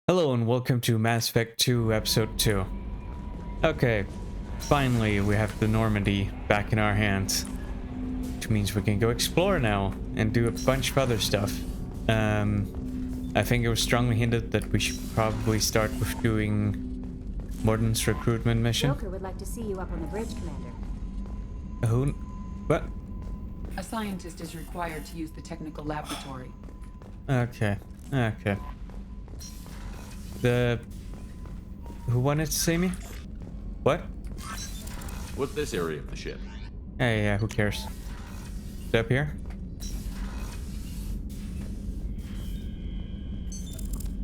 Hello and welcome to Mass Effect 2 Episode 2. Okay, finally we have the Normandy back in our hands. Which means we can go explore now and do a bunch of other stuff. I think it was strongly hinted that we should probably start with doing Morden's recruitment mission. Joker would like to see you up on the bridge, Commander. Who? What? A scientist is required to use the technical laboratory. Okay, okay. Who wanted to see me? What? What's this area of the ship? Hey, yeah, who cares? Is it up here?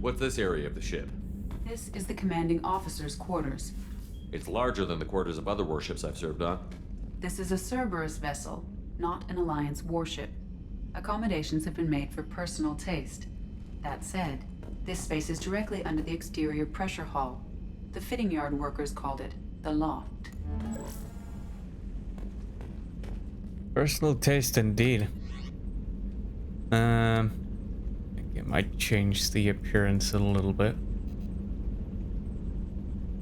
What's this area of the ship? This is the commanding officer's quarters. It's larger than the quarters of other warships I've served on. This is a Cerberus vessel, not an Alliance warship. Accommodations have been made for personal taste. That said, this space is directly under the exterior pressure hall. The fitting yard workers called it the loft. Personal taste indeed. I think it might change the appearance a little bit.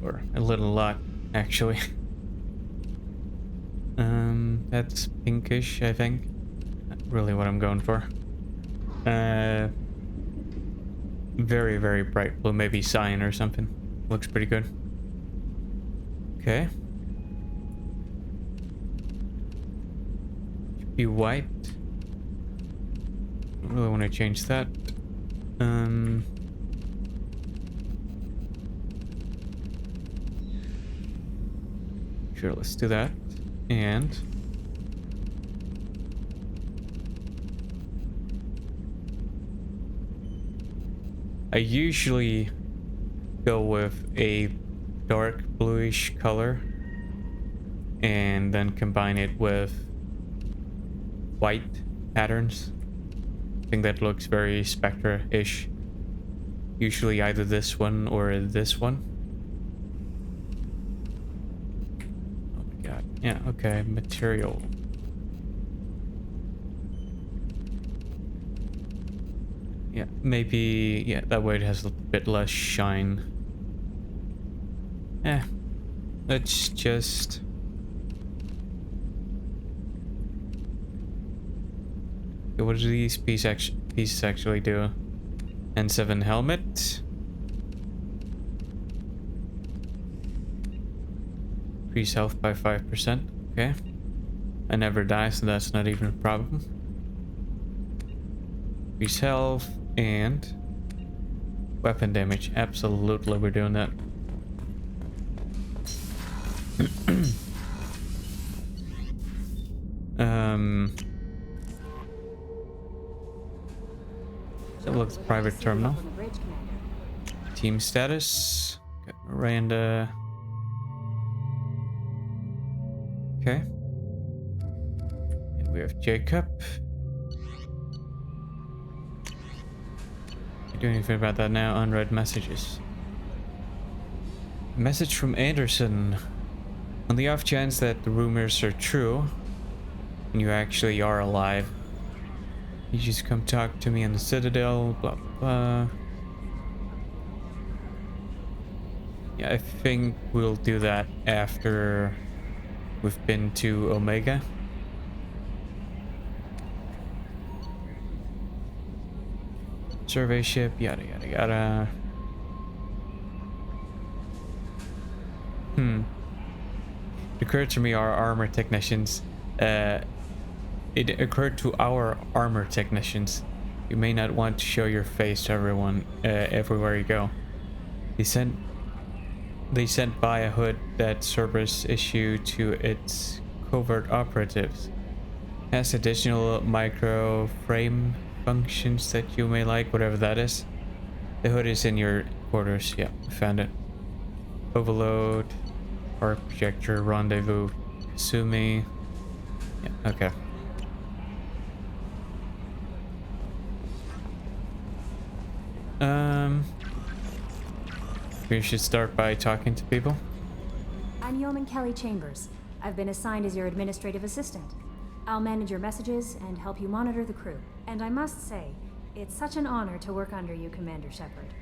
Or a little lot, actually. That's pinkish, I think. Not really what I'm going for. Very, very bright blue, maybe cyan or something. Looks pretty good. Okay. Should be white. Don't really want to change that. Sure, let's do that. And I usually go with a dark bluish color and then combine it with white patterns. I think that looks very Spectre-ish. Usually either this one or this one. Oh my god. Yeah, okay. Material. Yeah, maybe, yeah, that way it has a bit less shine. Let's just... Okay, what do these pieces actually do? N7 helmet. Increase health by 5%. Okay. I never die, so that's not even a problem. Increase health and weapon damage. Absolutely, we're doing that. So look, the private terminal. Team status. Got Miranda. Okay. And we have Jacob. Do anything about that now? Unread messages. Message from Anderson. On the off chance that the rumors are true and you actually are alive, you just come talk to me on the Citadel, blah blah blah. Yeah, I think we'll do that after we've been to Omega. Survey ship, yada yada yada. It occurred to me our armor technicians. It occurred to our armor technicians. You may not want to show your face to everyone everywhere you go. They sent by a hood that Cerberus issued to its covert operatives. Has additional micro frame functions that you may like, whatever that is. The hood is in your quarters. Yeah, I found it. Overload, arc projector, rendezvous, Kasumi. Yeah, okay. We should start by talking to people. I'm Yeoman Kelly Chambers. I've been assigned as your administrative assistant. I'll manage your messages and help you monitor the crew. And I must say, it's such an honor to work under you, Commander Shepard.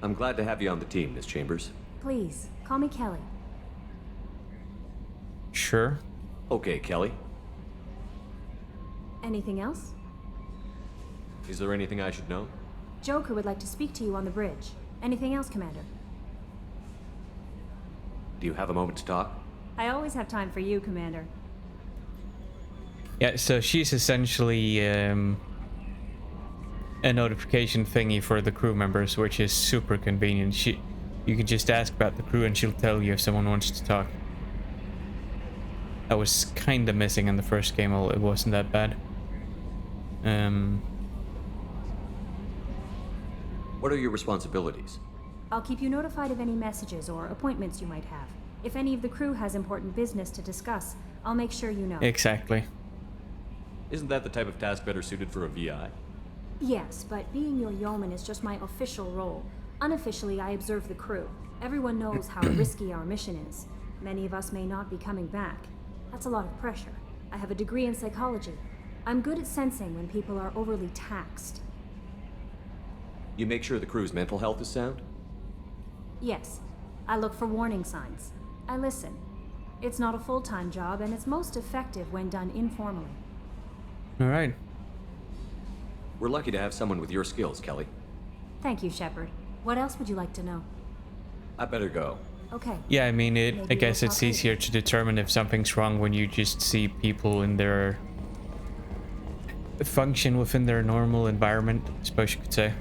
I'm glad to have you on the team, Miss Chambers. Please, call me Kelly. Sure. Okay, Kelly. Anything else? Is there anything I should know? Joker would like to speak to you on the bridge. Anything else, Commander? Do you have a moment to talk? I always have time for you, Commander. Yeah, so she's essentially a notification thingy for the crew members, which is super convenient. You can just ask about the crew and she'll tell you if someone wants to talk. That was kind of missing in the first game, although it wasn't that bad. What are your responsibilities? I'll keep you notified of any messages or appointments you might have. If any of the crew has important business to discuss, I'll make sure you know. Exactly. Isn't that the type of task better suited for a VI? Yes, but being your yeoman is just my official role. Unofficially, I observe the crew. Everyone knows how risky our mission is. Many of us may not be coming back. That's a lot of pressure. I have a degree in psychology. I'm good at sensing when people are overly taxed. You make sure the crew's mental health is sound? Yes, I look for warning signs. I listen. It's not a full-time job, and it's most effective when done informally. All right. We're lucky to have someone with your skills, Kelly. Thank you, Shepard. What else would you like to know? I better go. Okay. Yeah, I mean, I Maybe guess we'll it's talk easier later. to determine if something's wrong when you just see people in their function within their normal environment, I suppose you could say.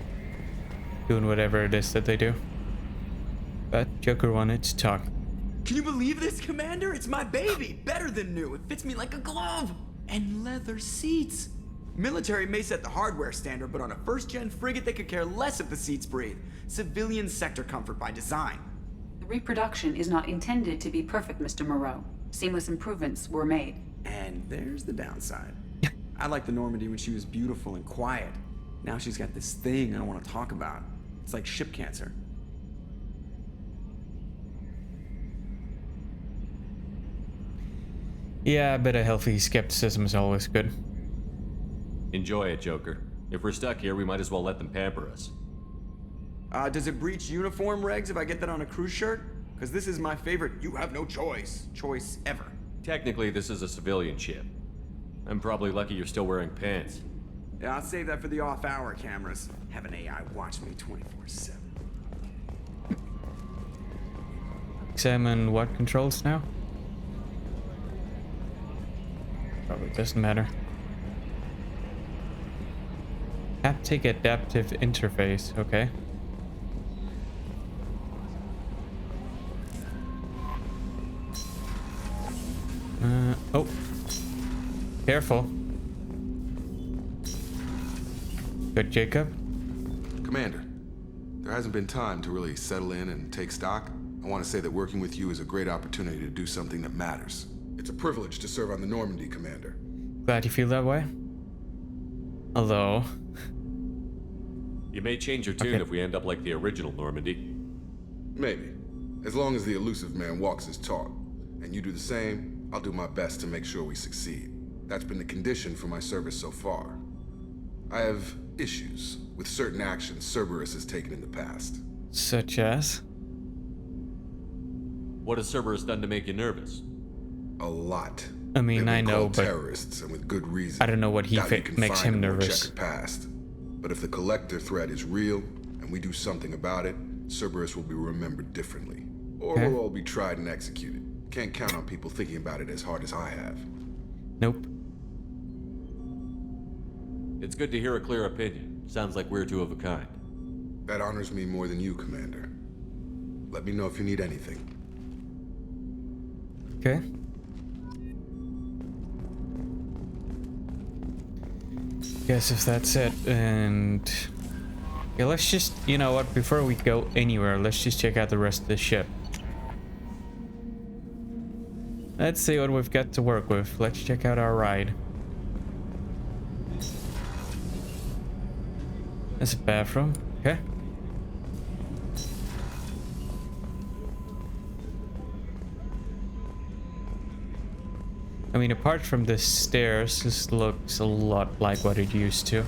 Doing whatever it is that they do. But Joker wanted to talk. Can you believe this, Commander? It's my baby! Better than new. It fits me like a glove! And leather seats. Military may set the hardware standard, but on a first-gen frigate, they could care less if the seats breathe. Civilian sector comfort by design. The reproduction is not intended to be perfect, Mr. Moreau. Seamless improvements were made. And there's the downside. I liked the Normandy when she was beautiful and quiet. Now she's got this thing I want to talk about. It's like ship cancer. Yeah, a bit of healthy skepticism is always good. Enjoy it, Joker. If we're stuck here, we might as well let them pamper us. Does it breach uniform regs if I get that on a cruise shirt? Because this is my favorite you have no choice ever. Technically, this is a civilian ship. I'm probably lucky you're still wearing pants. Yeah, I'll save that for the off-hour cameras. Have an AI watch me 24/7. Examine what controls now? Probably doesn't matter. Haptic adaptive interface, okay. Oh. Careful. Good, Jacob. Commander, there hasn't been time to really settle in and take stock. I want to say that working with you is a great opportunity to do something that matters. It's a privilege to serve on the Normandy, Commander. Glad you feel that way. Although... You may change your tune Okay. if we end up like the original Normandy. Maybe. As long as the elusive man walks his talk, and you do the same, I'll do my best to make sure we succeed. That's been the condition for my service so far. I have issues with certain actions Cerberus has taken in the past. Such as? What has Cerberus done to make you nervous? A lot. I mean, They've I been know, called but terrorists, and with good reason. I don't know what he Doubt you can makes find him a more nervous. checkered past. But if the collector threat is real, and we do something about it, Cerberus will be remembered differently. Or Okay. we'll all be tried and executed. Can't count on people thinking about it as hard as I have. Nope. It's good to hear a clear opinion. Sounds like we're two of a kind. That honors me more than you, Commander. Let me know if you need anything. Okay. Guess if that's it, and... Yeah, let's just, you know what, before we go anywhere, let's just check out the rest of the ship. Let's see what we've got to work with. Let's check out our ride. There's a bathroom, okay. I mean, apart from the stairs, this looks a lot like what it used to.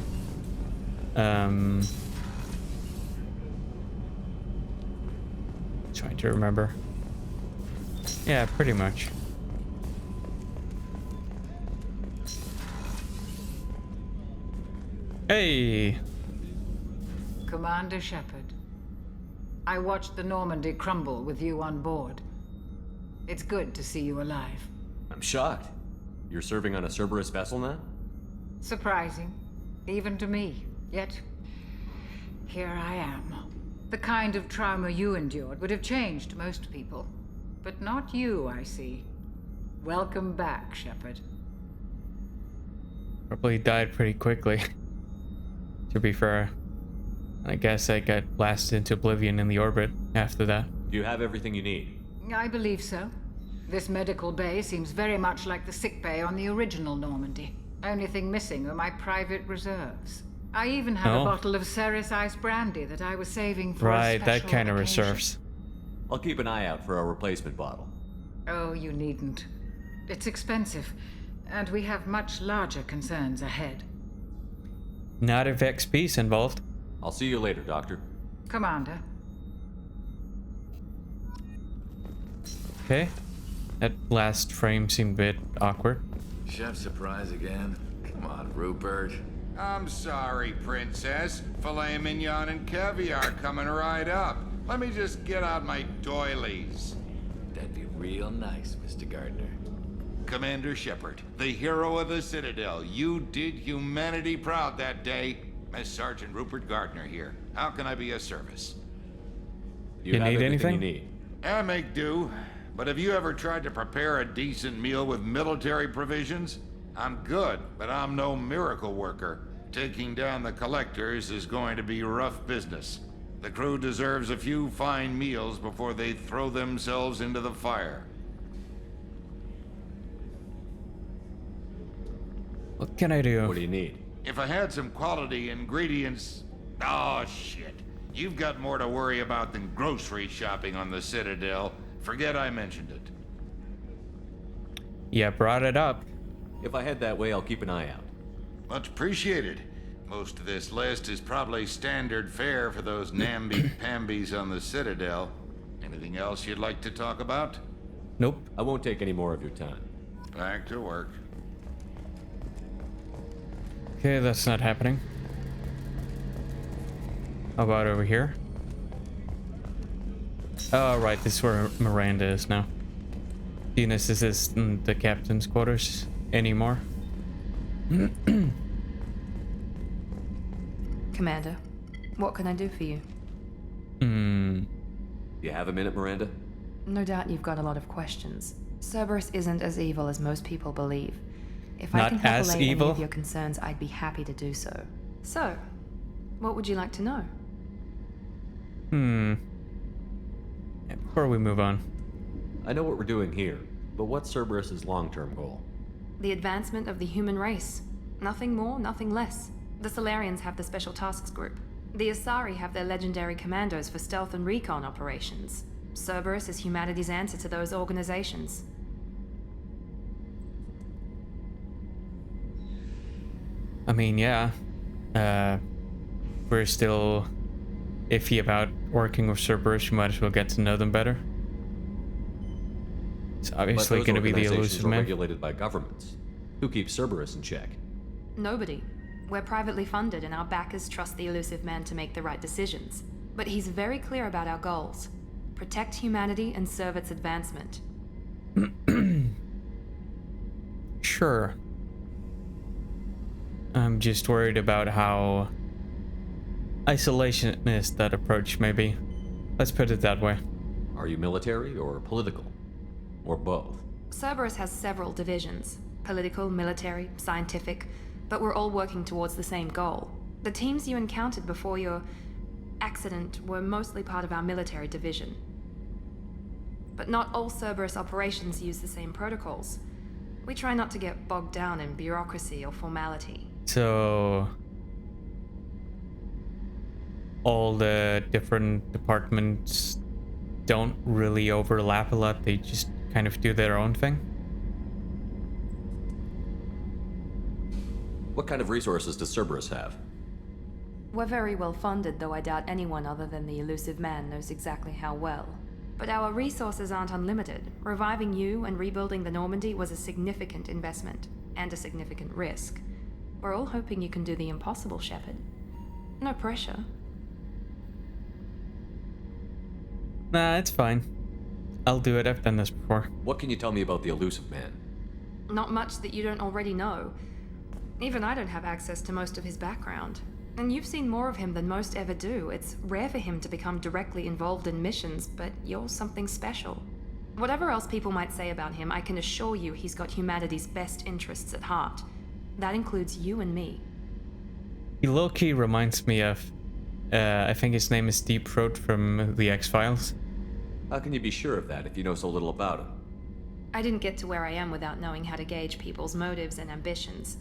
Trying to remember. Yeah, pretty much. Hey! Commander Shepard, I watched the Normandy crumble with you on board. It's good to see you alive. I'm shocked. You're serving on a Cerberus vessel now? Surprising, even to me. Yet, here I am. The kind of trauma you endured would have changed most people. But not you, I see. Welcome back, Shepard. Probably died pretty quickly. To be fair, I guess I got blasted into oblivion in the orbit after that. Do you have everything you need? I believe so. This medical bay seems very much like the sick bay on the original Normandy. Only thing missing are my private reserves. I even have a bottle of Ceres Ice Brandy that I was saving for a Right, special that kind of occasion. reserves. I'll keep an eye out for a replacement bottle. Oh, you needn't. It's expensive, and we have much larger concerns ahead. Not if XP's involved. I'll see you later, Doctor. Commander. Okay. That last frame seemed a bit awkward. Chef surprise again? Come on, Rupert. I'm sorry, Princess. Filet mignon and caviar coming right up. Let me just get out my doilies. That'd be real nice, Mr. Gardner. Commander Shepard, the hero of the Citadel. You did humanity proud that day. As Sergeant Rupert Gardner here. How can I be of service? You You have need everything anything? you need. I make do. But have you ever tried to prepare a decent meal with military provisions? I'm good, but I'm no miracle worker. Taking down the collectors is going to be rough business. The crew deserves a few fine meals before they throw themselves into the fire. What can I do? What do you need? If I had some quality ingredients... Oh, shit. You've got more to worry about than grocery shopping on the Citadel. Forget I mentioned it. Yeah, brought it up. If I head that way, I'll keep an eye out. Much appreciated. Most of this list is probably standard fare for those namby-pambies on the Citadel. Anything else you'd like to talk about? Nope. I won't take any more of your time. Back to work. Okay, that's not happening. How about over here? Oh, right, this is where Miranda is now. Venus isn't the captain's quarters anymore. Commander, what can I do for you? You have a minute, Miranda? No doubt you've got a lot of questions. Cerberus isn't as evil as most people believe. If I Not can help as allay evil? any of your concerns, I'd be happy to do so. So, what would you like to know? Yeah, before we move on. I know what we're doing here, but what's Cerberus's long-term goal? The advancement of the human race. Nothing more, nothing less. The Solarians have the Special Tasks Group. The Asari have their legendary commandos for stealth and recon operations. Cerberus is humanity's answer to those organizations. I mean, yeah. We're still iffy about working with Cerberus. You might as well get to know them better. It's obviously going to be the elusive are man. regulated by governments. Who keeps Cerberus in check? Nobody. We're privately funded and our backers trust the elusive man to make the right decisions. But he's very clear about our goals. Protect humanity and serve its advancement. Sure. I'm just worried about how isolationist that approach may be. Let's put it that way. Are you military or political? Or both? Cerberus has several divisions. Political, military, scientific, but we're all working towards the same goal. The teams you encountered before your accident were mostly part of our military division. But not all Cerberus operations use the same protocols. We try not to get bogged down in bureaucracy or formality. So all the different departments don't really overlap a lot. They just kind of do their own thing. What kind of resources does Cerberus have? We're very well funded, though I doubt anyone other than the elusive man knows exactly how well. But our resources aren't unlimited. Reviving you and rebuilding the Normandy was a significant investment, and a significant risk. We're all hoping you can do the impossible, Shepard. No pressure. Nah, it's fine. I'll do it. I've done this before. What can you tell me about the elusive man? Not much that you don't already know. Even I don't have access to most of his background. And you've seen more of him than most ever do. It's rare for him to become directly involved in missions, but you're something special. Whatever else people might say about him, I can assure you he's got humanity's best interests at heart. That includes you and me. He low-key reminds me of, I think his name is Deep Throat from the X-Files. How can you be sure of that if you know so little about him? I didn't get to where I am without knowing how to gauge people's motives and ambitions,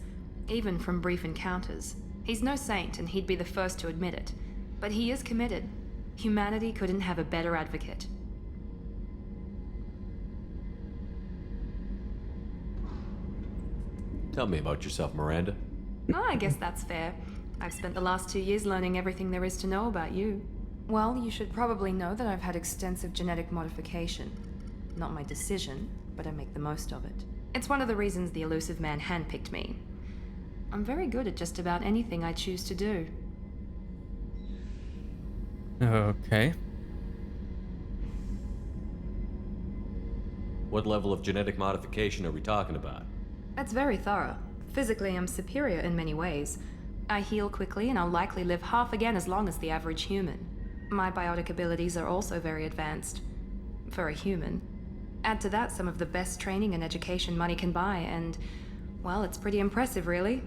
even from brief encounters. He's no saint, and he'd be the first to admit it. But he is committed. Humanity couldn't have a better advocate. Tell me about yourself, Miranda. Oh, I guess that's fair. I've spent the last 2 years learning everything there is to know about you. Well, you should probably know that I've had extensive genetic modification. Not my decision, but I make the most of it. It's one of the reasons the elusive man handpicked me. I'm very good at just about anything I choose to do. Okay. What level of genetic modification are we talking about? That's very thorough. Physically, I'm superior in many ways. I heal quickly, and I'll likely live half again as long as the average human. My biotic abilities are also very advanced. For a human. Add to that some of the best training and education money can buy, and, well, it's pretty impressive, really.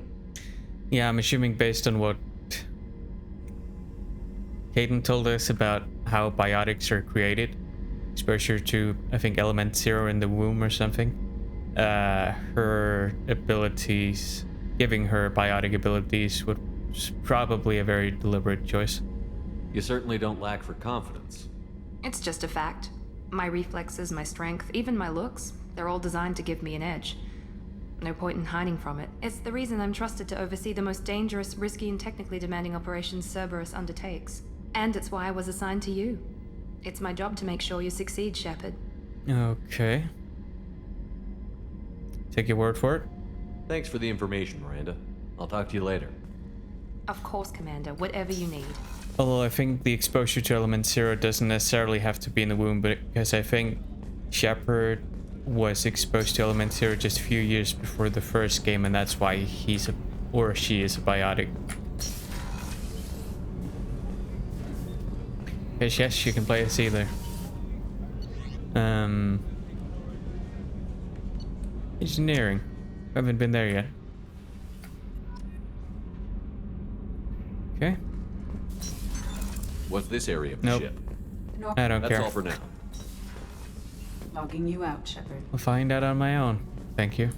Yeah, I'm assuming based on what Hayden told us about how biotics are created, exposure to, I think, element 0 in the womb or something, her abilities, giving her biotic abilities was probably a very deliberate choice. You certainly don't lack for confidence. It's just a fact. My reflexes, my strength, even my looks, they're all designed to give me an edge. No point in hiding from it. It's the reason I'm trusted to oversee the most dangerous, risky, and technically demanding operations Cerberus undertakes. And it's why I was assigned to you. It's my job to make sure you succeed, Shepard. Okay. Take your word for it. Thanks for the information, Miranda. I'll talk to you later. Of course, Commander. Whatever you need. Although I think the exposure to element 0 doesn't necessarily have to be in the womb, because I think Shepard was exposed to element 0 just a few years before the first game, and that's why he's a, or she is a biotic. Yes, you can play as either. Engineering. Haven't been there yet. Okay. What's this area of the Nope. ship? I don't That's care. all for now. Logging you out, Shepard. I'll find out on my own. Thank you.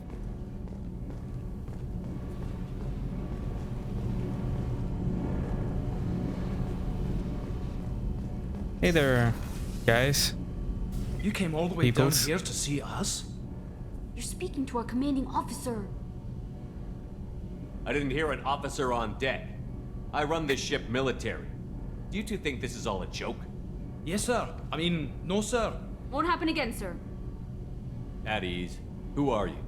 Hey there, guys. You came all the way Peoples. down here to see us? You're speaking to our commanding officer. I didn't hear an officer on deck. I run this ship military. Do you two think this is all a joke? Yes, sir. I mean, no, sir. Won't happen again, sir. At ease. Who are you?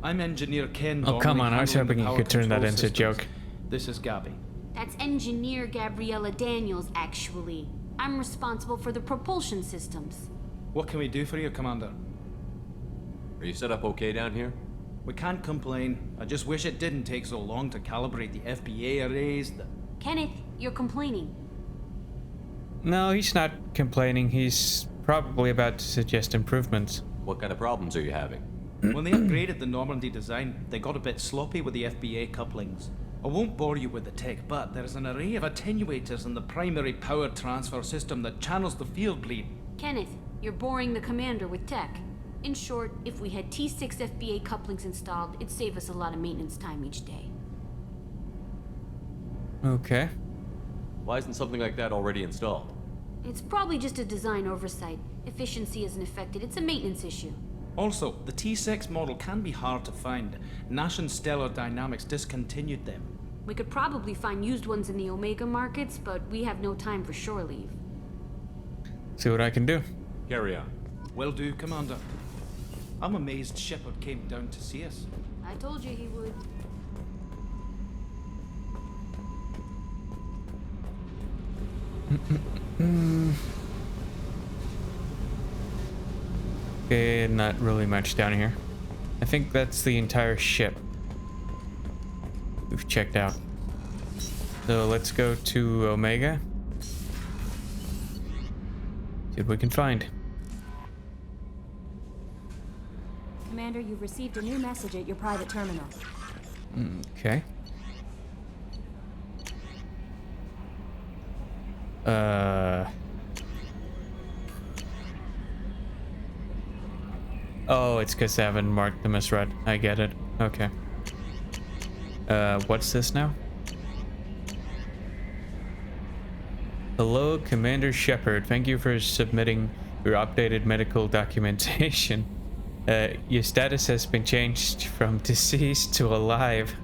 I'm Engineer Ken. Oh, come on. I was handling hoping the you power could turn that control into a systems. joke. This is Gabby. That's Engineer Gabriella Daniels, actually. I'm responsible for the propulsion systems. What can we do for you, Commander? Are you set up okay down here? We can't complain. I just wish it didn't take so long to calibrate the FBA arrays. Kenneth, you're complaining. No, he's not complaining. He's probably about to suggest improvements. What kind of problems are you having? When they upgraded the Normandy design, they got a bit sloppy with the FBA couplings. I won't bore you with the tech, but there's an array of attenuators in the primary power transfer system that channels the field bleed. Kenneth, you're boring the commander with tech. In short, if we had T6 FBA couplings installed, it'd save us a lot of maintenance time each day. Okay. Why isn't something like that already installed? It's probably just a design oversight. Efficiency isn't affected. It's a maintenance issue. Also, the T6 model can be hard to find. Nash and Stellar Dynamics discontinued them. We could probably find used ones in the Omega markets, but we have no time for shore leave. See what I can do. Carry on. Will do, Commander. I'm amazed Shepard came down to see us. I told you he would. Okay, not really much down here. I think that's the entire ship we've checked out. So let's go to Omega. See what we can find. Commander, you've received a new message at your private terminal. Okay. Oh, it's because I haven't marked them as red. I get it. Okay. What's this now? Hello, Commander Shepard. Thank you for submitting your updated medical documentation. Your status has been changed from deceased to alive.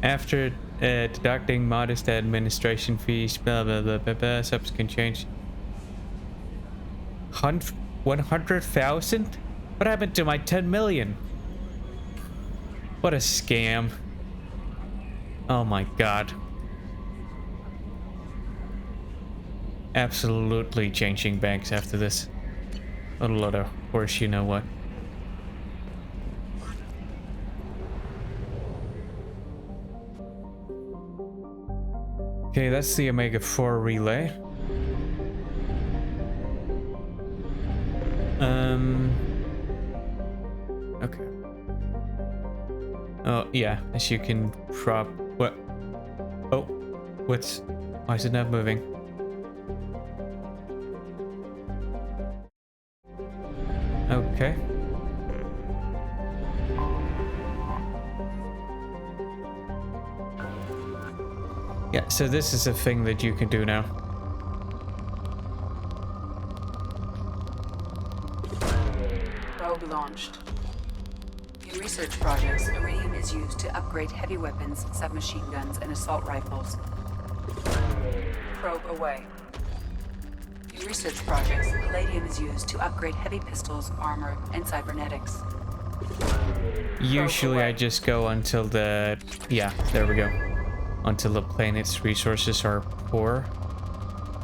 After deducting modest administration fees, blah blah blah blah, blah, subsequent change. 100,000? What happened to my 10 million? What a scam. Oh my god. Absolutely changing banks after this. What a lot of horse, you know what. Okay, that's the Omega 4 relay. Okay. Oh, yeah, as you can prop... What? Oh, what's... Why is it not moving? Okay. Yeah, so this is a thing that you can do now. Probe launched. In research projects, iridium is used to upgrade heavy weapons, submachine guns, and assault rifles. Probe away. In research projects, palladium is used to upgrade heavy pistols, armor, and cybernetics. Usually I just go until the... Yeah, there we go. Until the planet's resources are poor.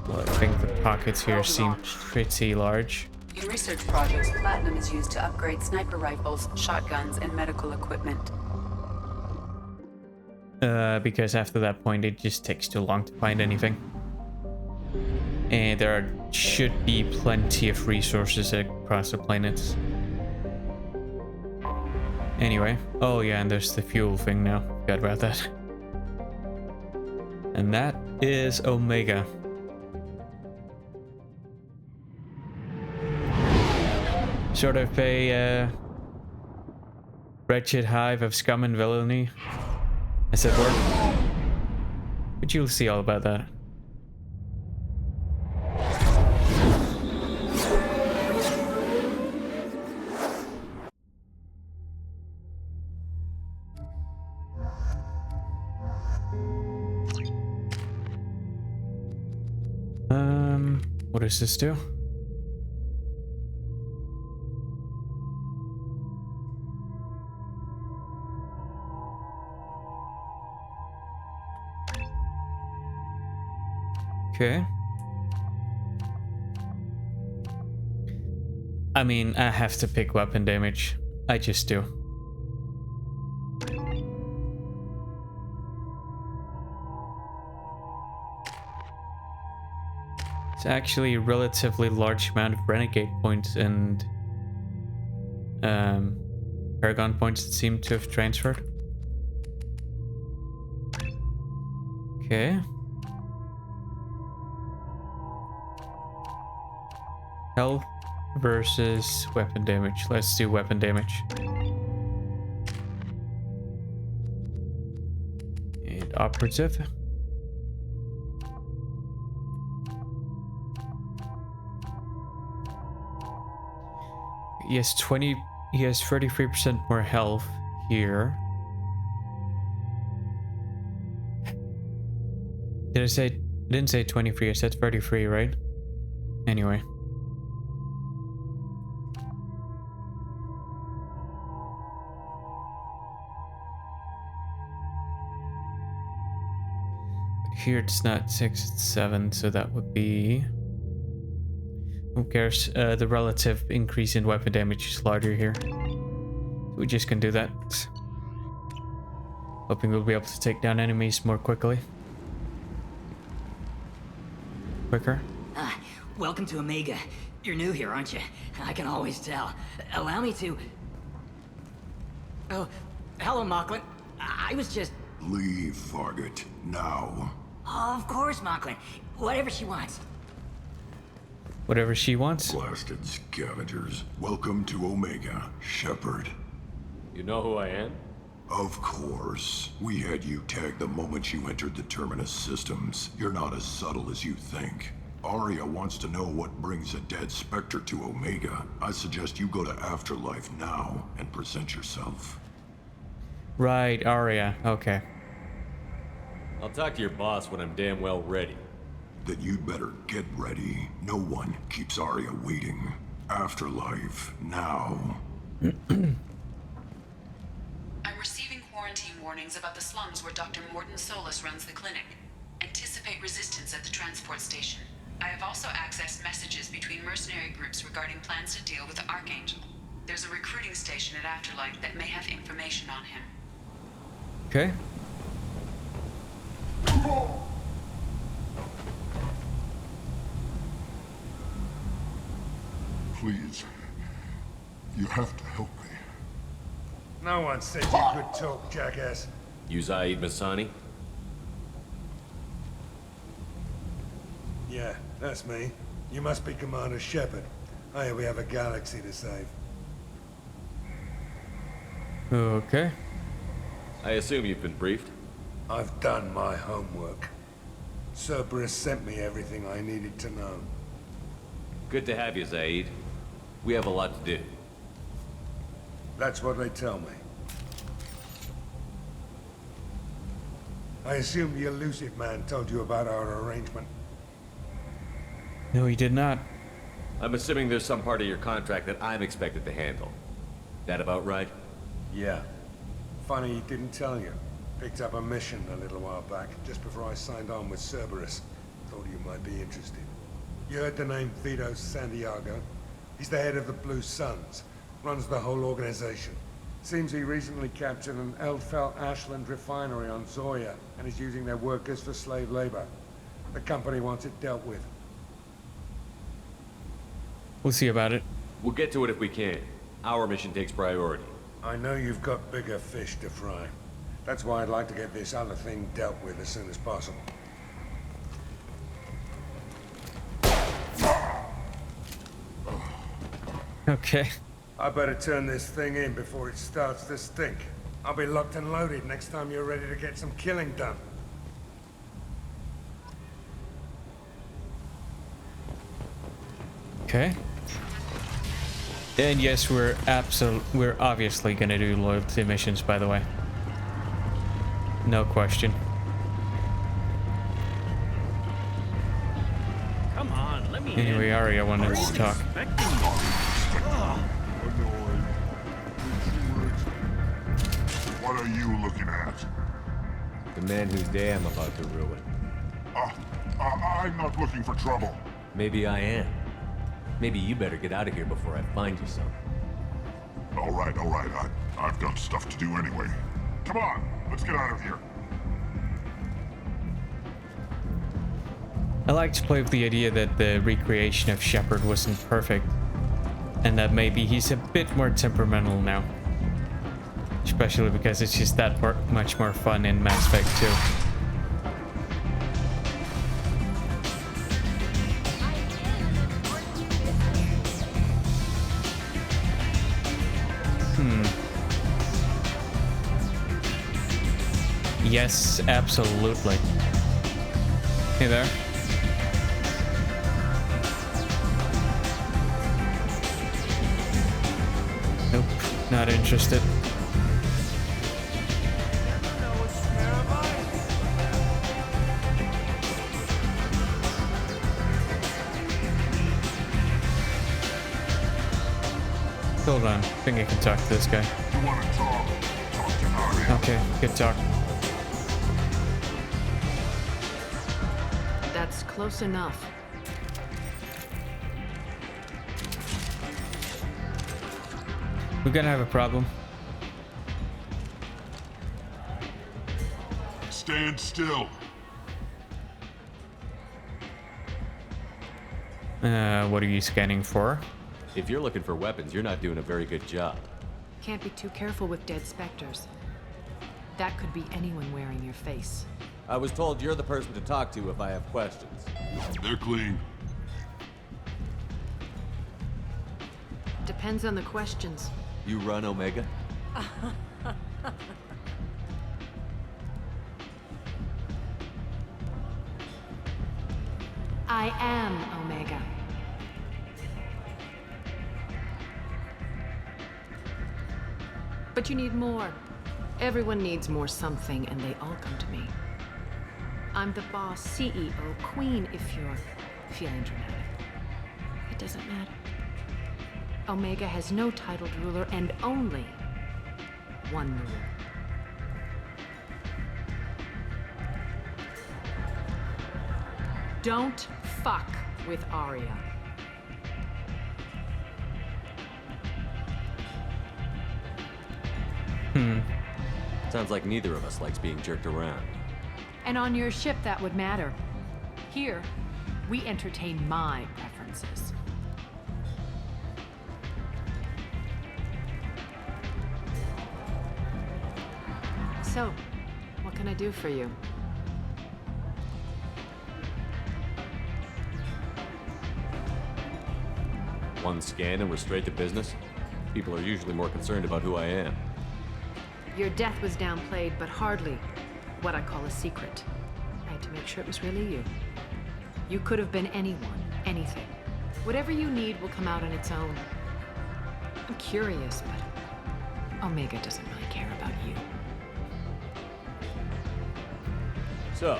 Well, I think the pockets here seem pretty large. In research projects, platinum is used to upgrade sniper rifles, shotguns, and medical equipment. Because after that point it just takes too long to find anything. And there should be plenty of resources across the planets. Anyway, oh yeah, and there's the fuel thing now. Forgot about that. And that is Omega. Sort of a wretched hive of scum and villainy, as it were. But you'll see all about that. What does this do? Okay. I mean, I have to pick weapon damage. I just do. It's actually a relatively large amount of renegade points and paragon points that seem to have transferred. Okay. Health versus weapon damage. Let's do weapon damage. And operative. He has 33% more health here. I didn't say 23, I said 33, right? Anyway. here it's not 6, it's 7, so that would be... Who cares? The relative increase in weapon damage is larger here. So we just can do that. Hoping we'll be able to take down enemies more quickly. Quicker. Welcome to Omega. You're new here, aren't you? I can always tell. Allow me to... Oh, hello, Mocklin. I was just... Leave, Fargate, now. Oh, of course, Mocklin. Whatever she wants. Whatever she wants? Blasted scavengers. Welcome to Omega, Shepard. You know who I am? Of course. We had you tagged the moment you entered the Terminus systems. You're not as subtle as you think. Arya wants to know what brings a dead Spectre to Omega. I suggest you go to Afterlife now and present yourself. Right, Arya. Okay. I'll talk to your boss when I'm damn well ready. Then you'd better get ready. No one keeps Arya waiting. Afterlife now. I'm receiving quarantine warnings about the slums where Dr. Morden Solus runs the clinic. Anticipate resistance at the transport station. I have also accessed messages between mercenary groups regarding plans to deal with the Archangel. There's a recruiting station at Afterlife that may have information on him. Okay. Please. You have to help me. No one said you could talk, jackass. You Zaid Masani? Yeah, that's me. You must be Commander Shepard. Hey, we have a galaxy to save. Okay. I assume you've been briefed? I've done my homework. Cerberus sent me everything I needed to know. Good to have you, Zaid. We have a lot to do. That's what they tell me. I assume the elusive man told you about our arrangement. No, he did not. I'm assuming there's some part of your contract that I'm expected to handle. That about right? Yeah. Funny he didn't tell you. Picked up a mission a little while back, just before I signed on with Cerberus. Thought you might be interested. You heard the name Vito Santiago? He's the head of the Blue Suns. Runs the whole organization. Seems he recently captured an Eldfell Ashland refinery on Zoya, and is using their workers for slave labor. The company wants it dealt with. We'll see about it. We'll get to it if we can. Our mission takes priority. I know you've got bigger fish to fry. That's why I'd like to get this other thing dealt with as soon as possible. Okay. I better turn this thing in before it starts to stink. I'll be locked and loaded next time you're ready to get some killing done. Okay. And yes, we're obviously gonna do loyalty missions, by the way. No question. Come on, let me Anyway, Arya wanted to talk. What are you looking at? The man whose day I'm about to ruin. I'm not looking for trouble. Maybe I am. Maybe you better get out of here before I find you some. All right. I've got stuff to do anyway. Come on, let's get out of here. I like to play with the idea that the recreation of Shepard wasn't perfect, and that maybe he's a bit more temperamental now. Especially because it's just that much more fun in Mass Effect 2. Yes, absolutely. Hey there. Nope, not interested. Hold on, I think I can talk to this guy. You want to talk? Talk to Arya. Okay, good talk. close enough. We're gonna have a problem. Stand still. What are you scanning for? If you're looking for weapons, you're not doing a very good job. Can't be too careful with dead specters. That could be anyone wearing your face. I was told you're the person to talk to if I have questions. They're clean. Depends on the questions. You run Omega? I am Omega. But you need more. Everyone needs more something, and they all come to me. I'm the boss, CEO, queen, if you're feeling dramatic. It doesn't matter. Omega has no titled ruler and only one ruler. Don't fuck with Arya. Sounds like neither of us likes being jerked around. And on your ship, that would matter. Here, we entertain my preferences. So, what can I do for you? One scan and we're straight to business? People are usually more concerned about who I am. Your death was downplayed, but hardly what I call a secret. I had to make sure it was really you. You could have been anyone, anything. Whatever you need will come out on its own. I'm curious, but Omega doesn't really care about you. So,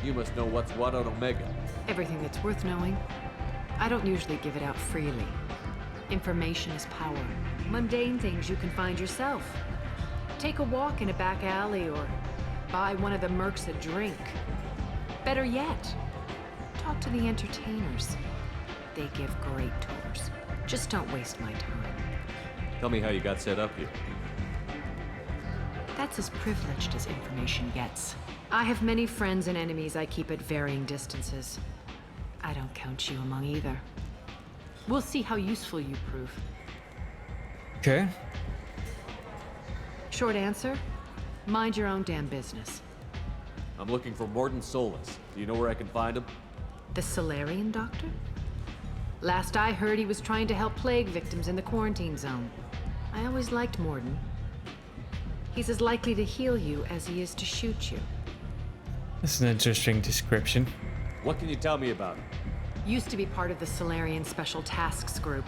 you must know what's what on Omega. Everything that's worth knowing. I don't usually give it out freely. Information is power. Mundane things you can find yourself. Take a walk in a back alley or buy one of the mercs a drink. Better yet, talk to the entertainers. They give great tours. Just don't waste my time. Tell me how you got set up here. That's as privileged as information gets. I have many friends and enemies I keep at varying distances. I don't count you among either. We'll see how useful you prove. Okay. Short answer, mind your own damn business. I'm looking for Morden Solus. Do you know where I can find him? The Solarian doctor? Last I heard, he was trying to help plague victims in the quarantine zone. I always liked Morden. He's as likely to heal you as he is to shoot you. That's an interesting description. What can you tell me about him? Used to be part of the Solarian Special Tasks Group.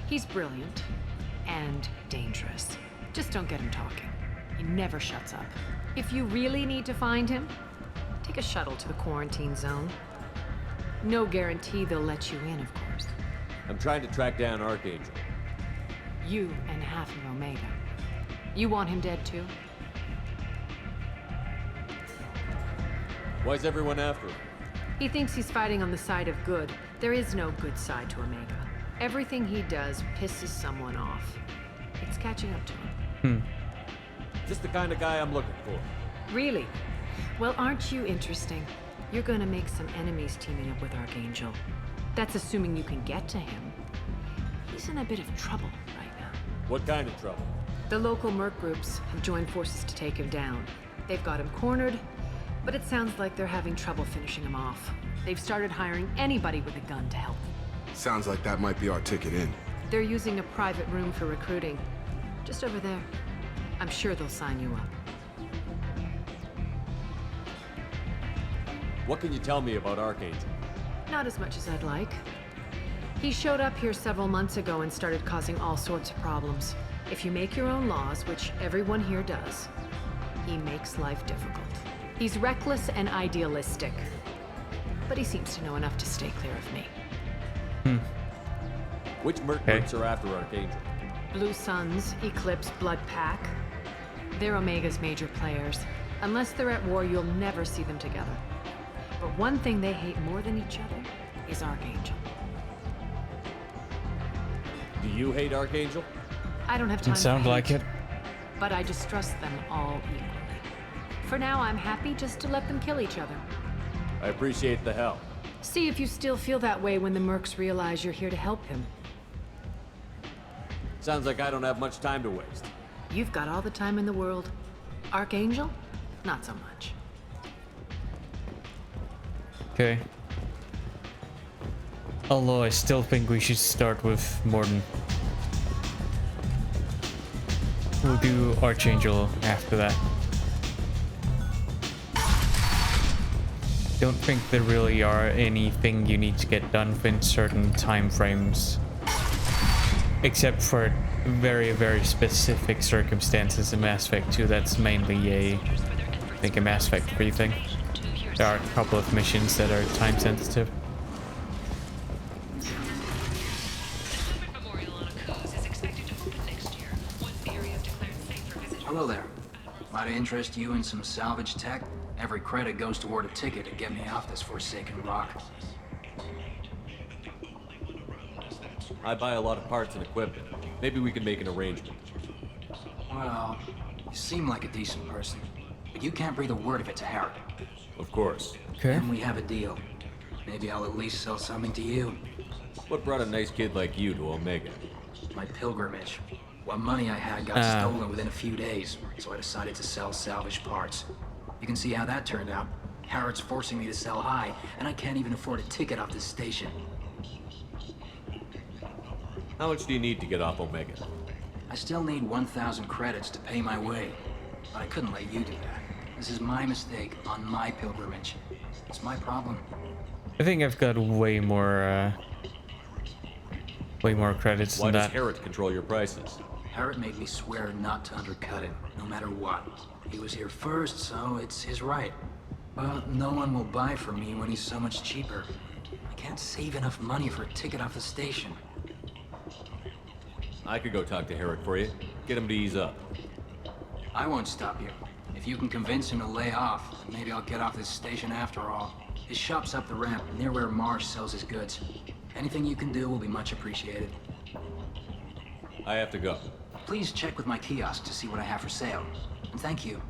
He's brilliant and dangerous. Just don't get him talking. He never shuts up. If you really need to find him, take a shuttle to the quarantine zone. No guarantee they'll let you in, of course. I'm trying to track down Archangel. You and half of Omega. You want him dead too? Why's everyone after him? He thinks he's fighting on the side of good. There is no good side to Omega. Everything he does pisses someone off. It's catching up to him. Just the kind of guy I'm looking for. Really? Well, aren't you interesting? You're gonna make some enemies teaming up with Archangel. That's assuming you can get to him. He's in a bit of trouble right now. What kind of trouble? The local merc groups have joined forces to take him down. They've got him cornered, but it sounds like they're having trouble finishing him off. They've started hiring anybody with a gun to help them. Sounds like that might be our ticket in. They're using a private room for recruiting. Just over there. I'm sure they'll sign you up. What can you tell me about Archangel? Not as much as I'd like. He showed up here several months ago and started causing all sorts of problems. If you make your own laws, which everyone here does, he makes life difficult. He's reckless and idealistic. But he seems to know enough to stay clear of me. Which merc groups are after Archangel? Blue Suns, Eclipse, Blood Pack. They're Omega's major players. Unless they're at war, you'll never see them together. But one thing they hate more than each other is Archangel. Do you hate Archangel? I don't have time Didn't sound to hate, like it. but I distrust them all equally. For now, I'm happy just to let them kill each other. I appreciate the help. See if you still feel that way when the mercs realize you're here to help him. Sounds like I don't have much time to waste. You've got all the time in the world. Archangel? Not so much. Okay. Although I still think we should start with Morden. We'll do Archangel after that. Don't think there really are anything you need to get done within certain time frames. Except for very, very specific circumstances in Mass Effect 2. That's mainly I think a Mass Effect 3 thing. There are a couple of missions that are time sensitive. Hello there. Might I interest you in some salvage tech? Every credit goes toward a ticket to get me off this forsaken rock. I buy a lot of parts and equipment. Maybe we can make an arrangement. Well, you seem like a decent person, but you can't breathe a word of it to Harry. Of course. Okay. Then we have a deal. Maybe I'll at least sell something to you. What brought a nice kid like you to Omega? My pilgrimage. What money I had got stolen within a few days, so I decided to sell salvage parts. You can see how that turned out. Harrod's forcing me to sell high, and I can't even afford a ticket off this station. How much do you need to get off Omega? I still need 1,000 credits to pay my way, but I couldn't let you do that. This is my mistake on my pilgrimage. It's my problem. I think I've got way more credits Why than does that. Harrod control your prices? Harrod made me swear not to undercut it, no matter what. He was here first, so it's his right. But no one will buy from me when he's so much cheaper. I can't save enough money for a ticket off the station. I could go talk to Harrod for you. Get him to ease up. I won't stop you. If you can convince him to lay off, then maybe I'll get off this station after all. His shop's up the ramp, near where Marsh sells his goods. Anything you can do will be much appreciated. I have to go. Please check with my kiosk to see what I have for sale. And thank you.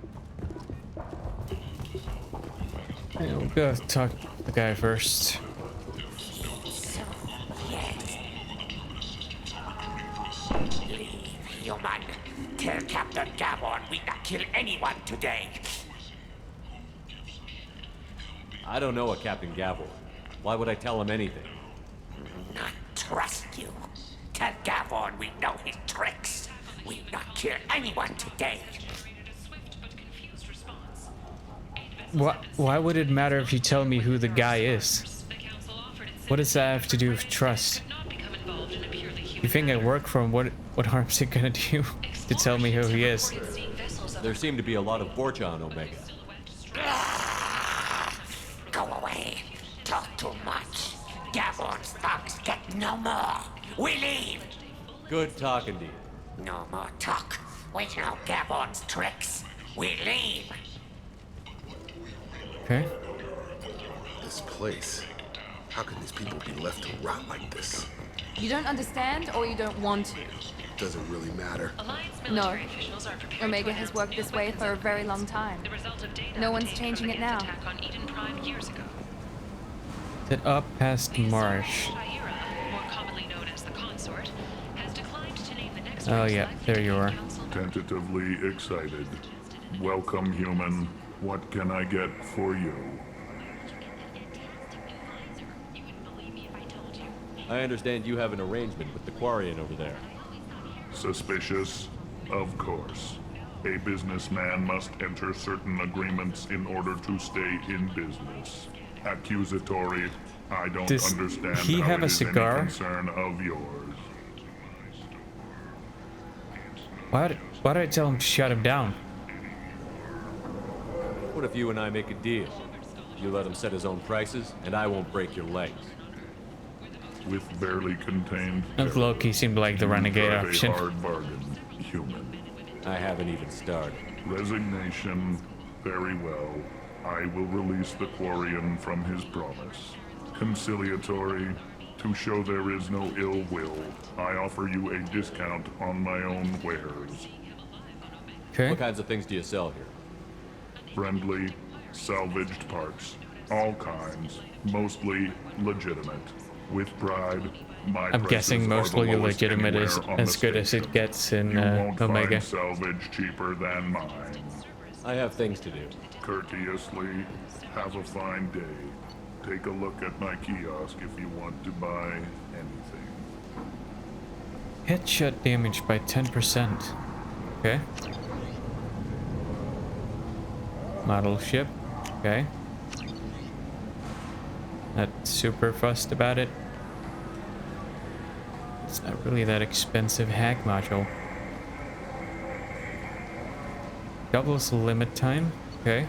Yeah, we'll go talk to the guy first. Human, tell Captain Gavon we not kill anyone today. I don't know a Captain Gavor. Why would I tell him anything? Not trust you. Tell Gavon we know his tricks. We not kill anyone today. Why would it matter if you tell me who the guy is? What does that have to do with trust? You think I work for him? What harm's it gonna do to tell me who he is? There seem to be a lot of Borgia on Omega. Go away. Talk too much. Gavon's thugs get no more. We leave. Good talking to you. No more talk. We know Gavon's tricks. We leave. Okay. This place. How can these people be left to rot like this? You don't understand, or you don't want to? Doesn't really matter. No. Omega has worked this way for a very long time. No one's changing it now. Set up past Marsh. Oh yeah, there you are. Tentatively excited. Welcome, human. What can I get for you? I understand you have an arrangement with the Quarian over there. Suspicious? Of course. A businessman must enter certain agreements in order to stay in business. Accusatory? I don't understand he how have it a is cigar? any concern of yours. Why did I tell him to shut him down? What if you and I make a deal? You let him set his own prices, and I won't break your legs. With barely contained... Look, Loki seemed like the renegade drive option. a hard bargain, human. I haven't even started. Resignation. Very well. I will release the Quarian from his promise. Conciliatory, to show there is no ill will, I offer you a discount on my own wares. Okay. What kinds of things do you sell here? Friendly, salvaged parts. All kinds. Mostly legitimate. With pride, my I'm guessing mostly legitimate is as good as it gets in Omega. Salvage cheaper than mine. I have things to do. Courteously, have a fine day. Take a look at my kiosk if you want to buy anything. Headshot damage by 10%. Okay. Model ship. Okay. Not super fussed about it. It's not really that expensive hack module. Doubles limit time. Okay.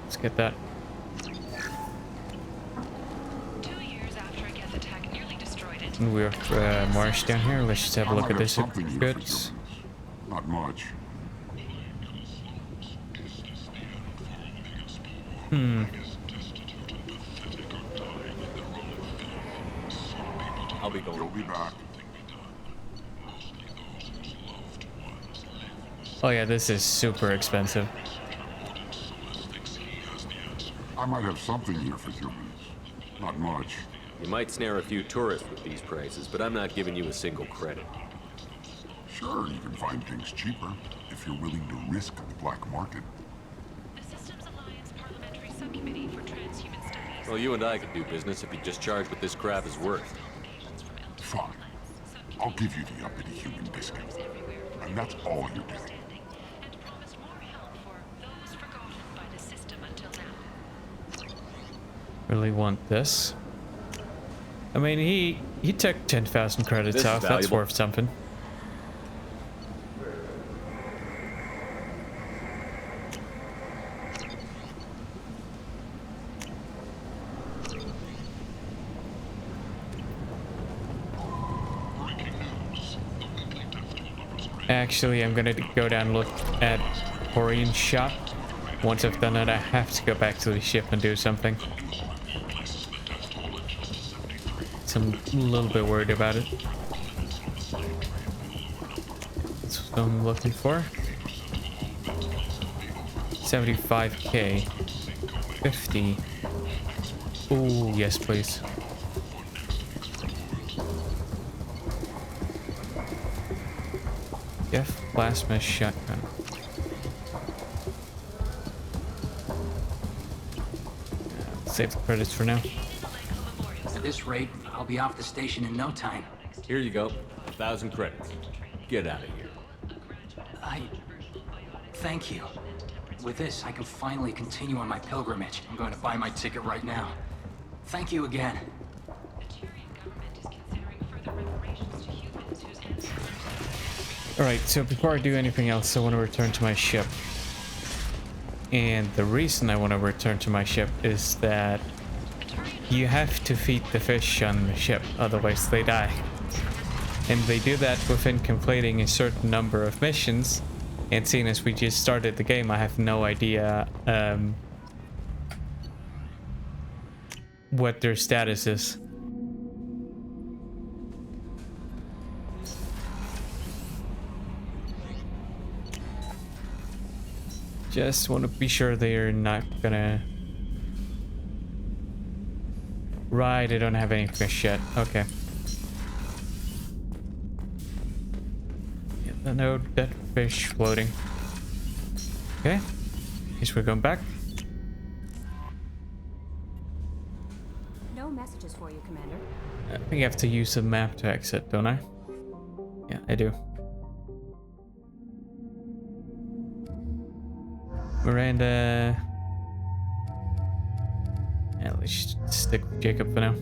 Let's get that. 2 years after a Geth attack nearly destroyed it. We have Marsh down here. Let's just have a look at this. Goods. Not much. I'll be going. You'll be back. Oh yeah, this is super expensive. I might have something here for humans. Not much. You might snare a few tourists with these prices, but I'm not giving you a single credit. Sure, you can find things cheaper if you're willing to risk the black market. Well, you and I could do business if you just charge what this crap is worth. Fine. I'll give you the uppity human discount. And that's all you're getting. Really want this. I mean, he took 10,000 credits This is off. That's valuable. worth something. Actually, I'm gonna go down and look at Orien's shop. Once I've done it, I have to go back to the ship and do something. So I'm a little bit worried about it. That's what I'm looking for. 75k. 50. Ooh, yes, please. Jeff plasma shotgun. Save the credits for now. At this rate, I'll be off the station in no time. Here you go. 1,000 credits. Get out of here. Thank you. With this, I can finally continue on my pilgrimage. I'm going to buy my ticket right now. Thank you again. Alright, so before I do anything else, I want to return to my ship. And the reason I want to return to my ship is that you have to feed the fish on the ship, otherwise they die. And they do that within completing a certain number of missions. And seeing as we just started the game, I have no idea what their status is. Just want to be sure they're not gonna... Right, I don't have any fish yet. Okay. Yeah, no dead fish floating. Okay. Guess we're going back. No messages for you, Commander. I think I have to use the map to exit, don't I? Yeah, I do. Miranda. Yeah, let's just stick with Jacob for now.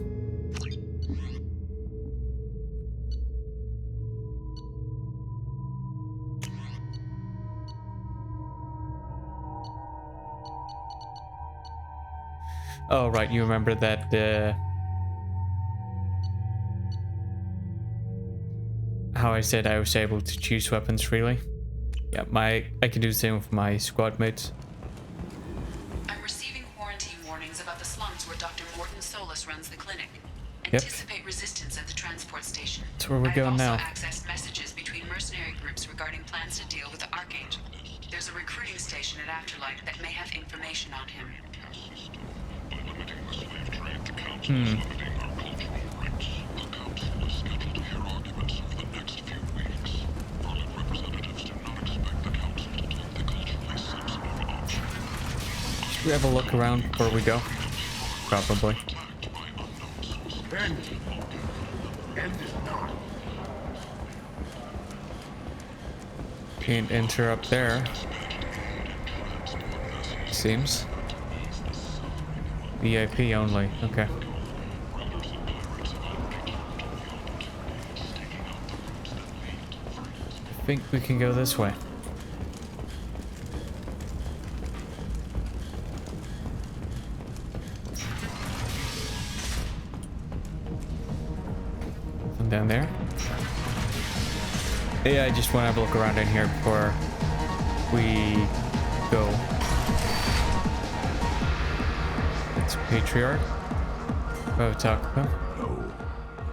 Oh, right, you remember that how I said I was able to choose weapons freely? Yeah, I can do the same with my squad mates. I'm receiving quarantine warnings about the slums where Dr. Morton Solus runs the clinic. Yep. Anticipate resistance at the transport station. That's where we're going now. I've also accessed messages between mercenary groups regarding plans to deal with the Archangel. There's a recruiting station at Afterlight that may have information on him. Should we have a look around before we go? Probably. Can't enter up there. Seems. VIP only. Okay. I think we can go this way. And down there. Yeah, I just want to have a look around in here before we go. It's Patriarch. Oh, talk to him. No,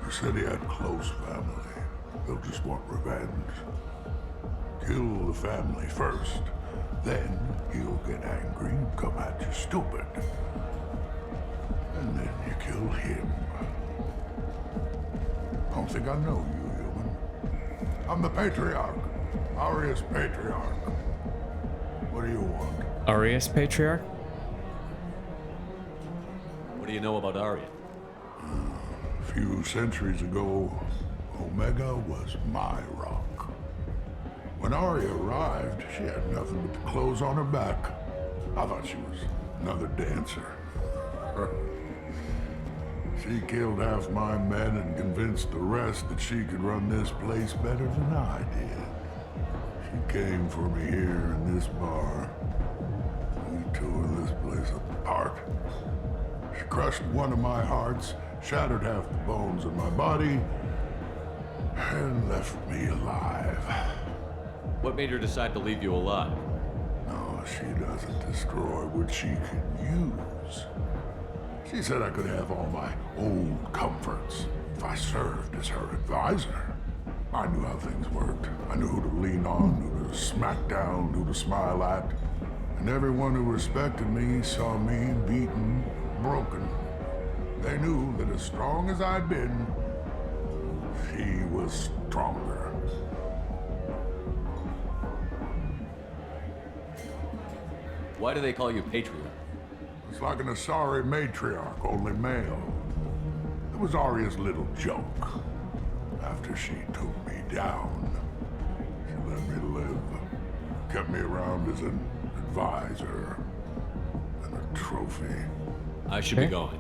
he said he had close family. They'll just want revenge. Kill the family first, then he'll get angry and come at you stupid. And then you kill him. I don't think I know you, human. I'm the Patriarch. Arius Patriarch. What do you want? Arius Patriarch? What do you know about Arya? A few centuries ago, Omega was my rock. When Arya arrived, she had nothing but the clothes on her back. I thought she was another dancer. She killed half my men and convinced the rest that she could run this place better than I did. She came for me here in this bar. We tore this place apart. She crushed one of my hearts, shattered half the bones in my body, and left me alive. What made her decide to leave you alive? No, she doesn't destroy what she can use. She said I could have all my old comforts if I served as her advisor. I knew how things worked. I knew who to lean on, who to smack down, who to smile at. And everyone who respected me saw me beaten, broken. They knew that as strong as I'd been, she was stronger. Why do they call you Patriarch? It's like an Asari matriarch, only male. It was Arya's little joke. After she took me down, she let me live. Kept me around as an advisor and a trophy. I should be going.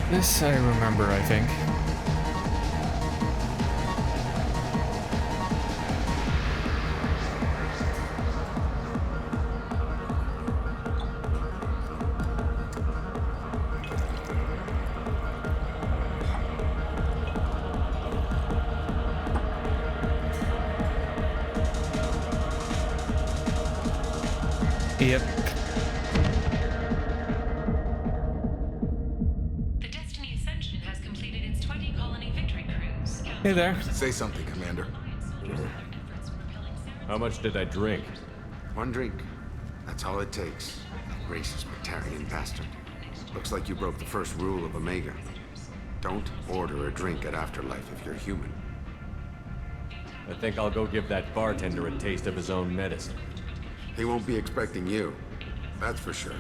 This I remember, I think. Yep. The Destiny Ascension has completed its 20-colony victory cruise. Hey there. Say something, Commander. How much did I drink? One drink. That's all it takes. That racist Batarian bastard. Looks like you broke the first rule of Omega. Don't order a drink at Afterlife if you're human. I think I'll go give that bartender a taste of his own medicine. He won't be expecting you. That's for sure.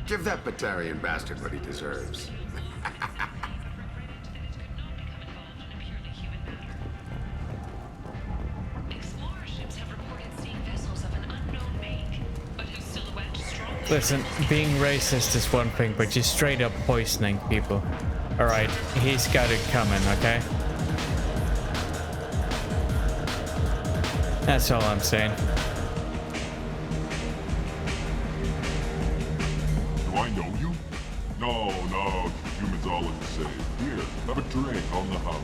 Give that Batarian bastard what he deserves. Listen, being racist is one thing, but just straight up poisoning people. Alright, he's got it coming, okay? That's all I'm saying. Do I know you? No, is all insane. Here, have a drink on the house.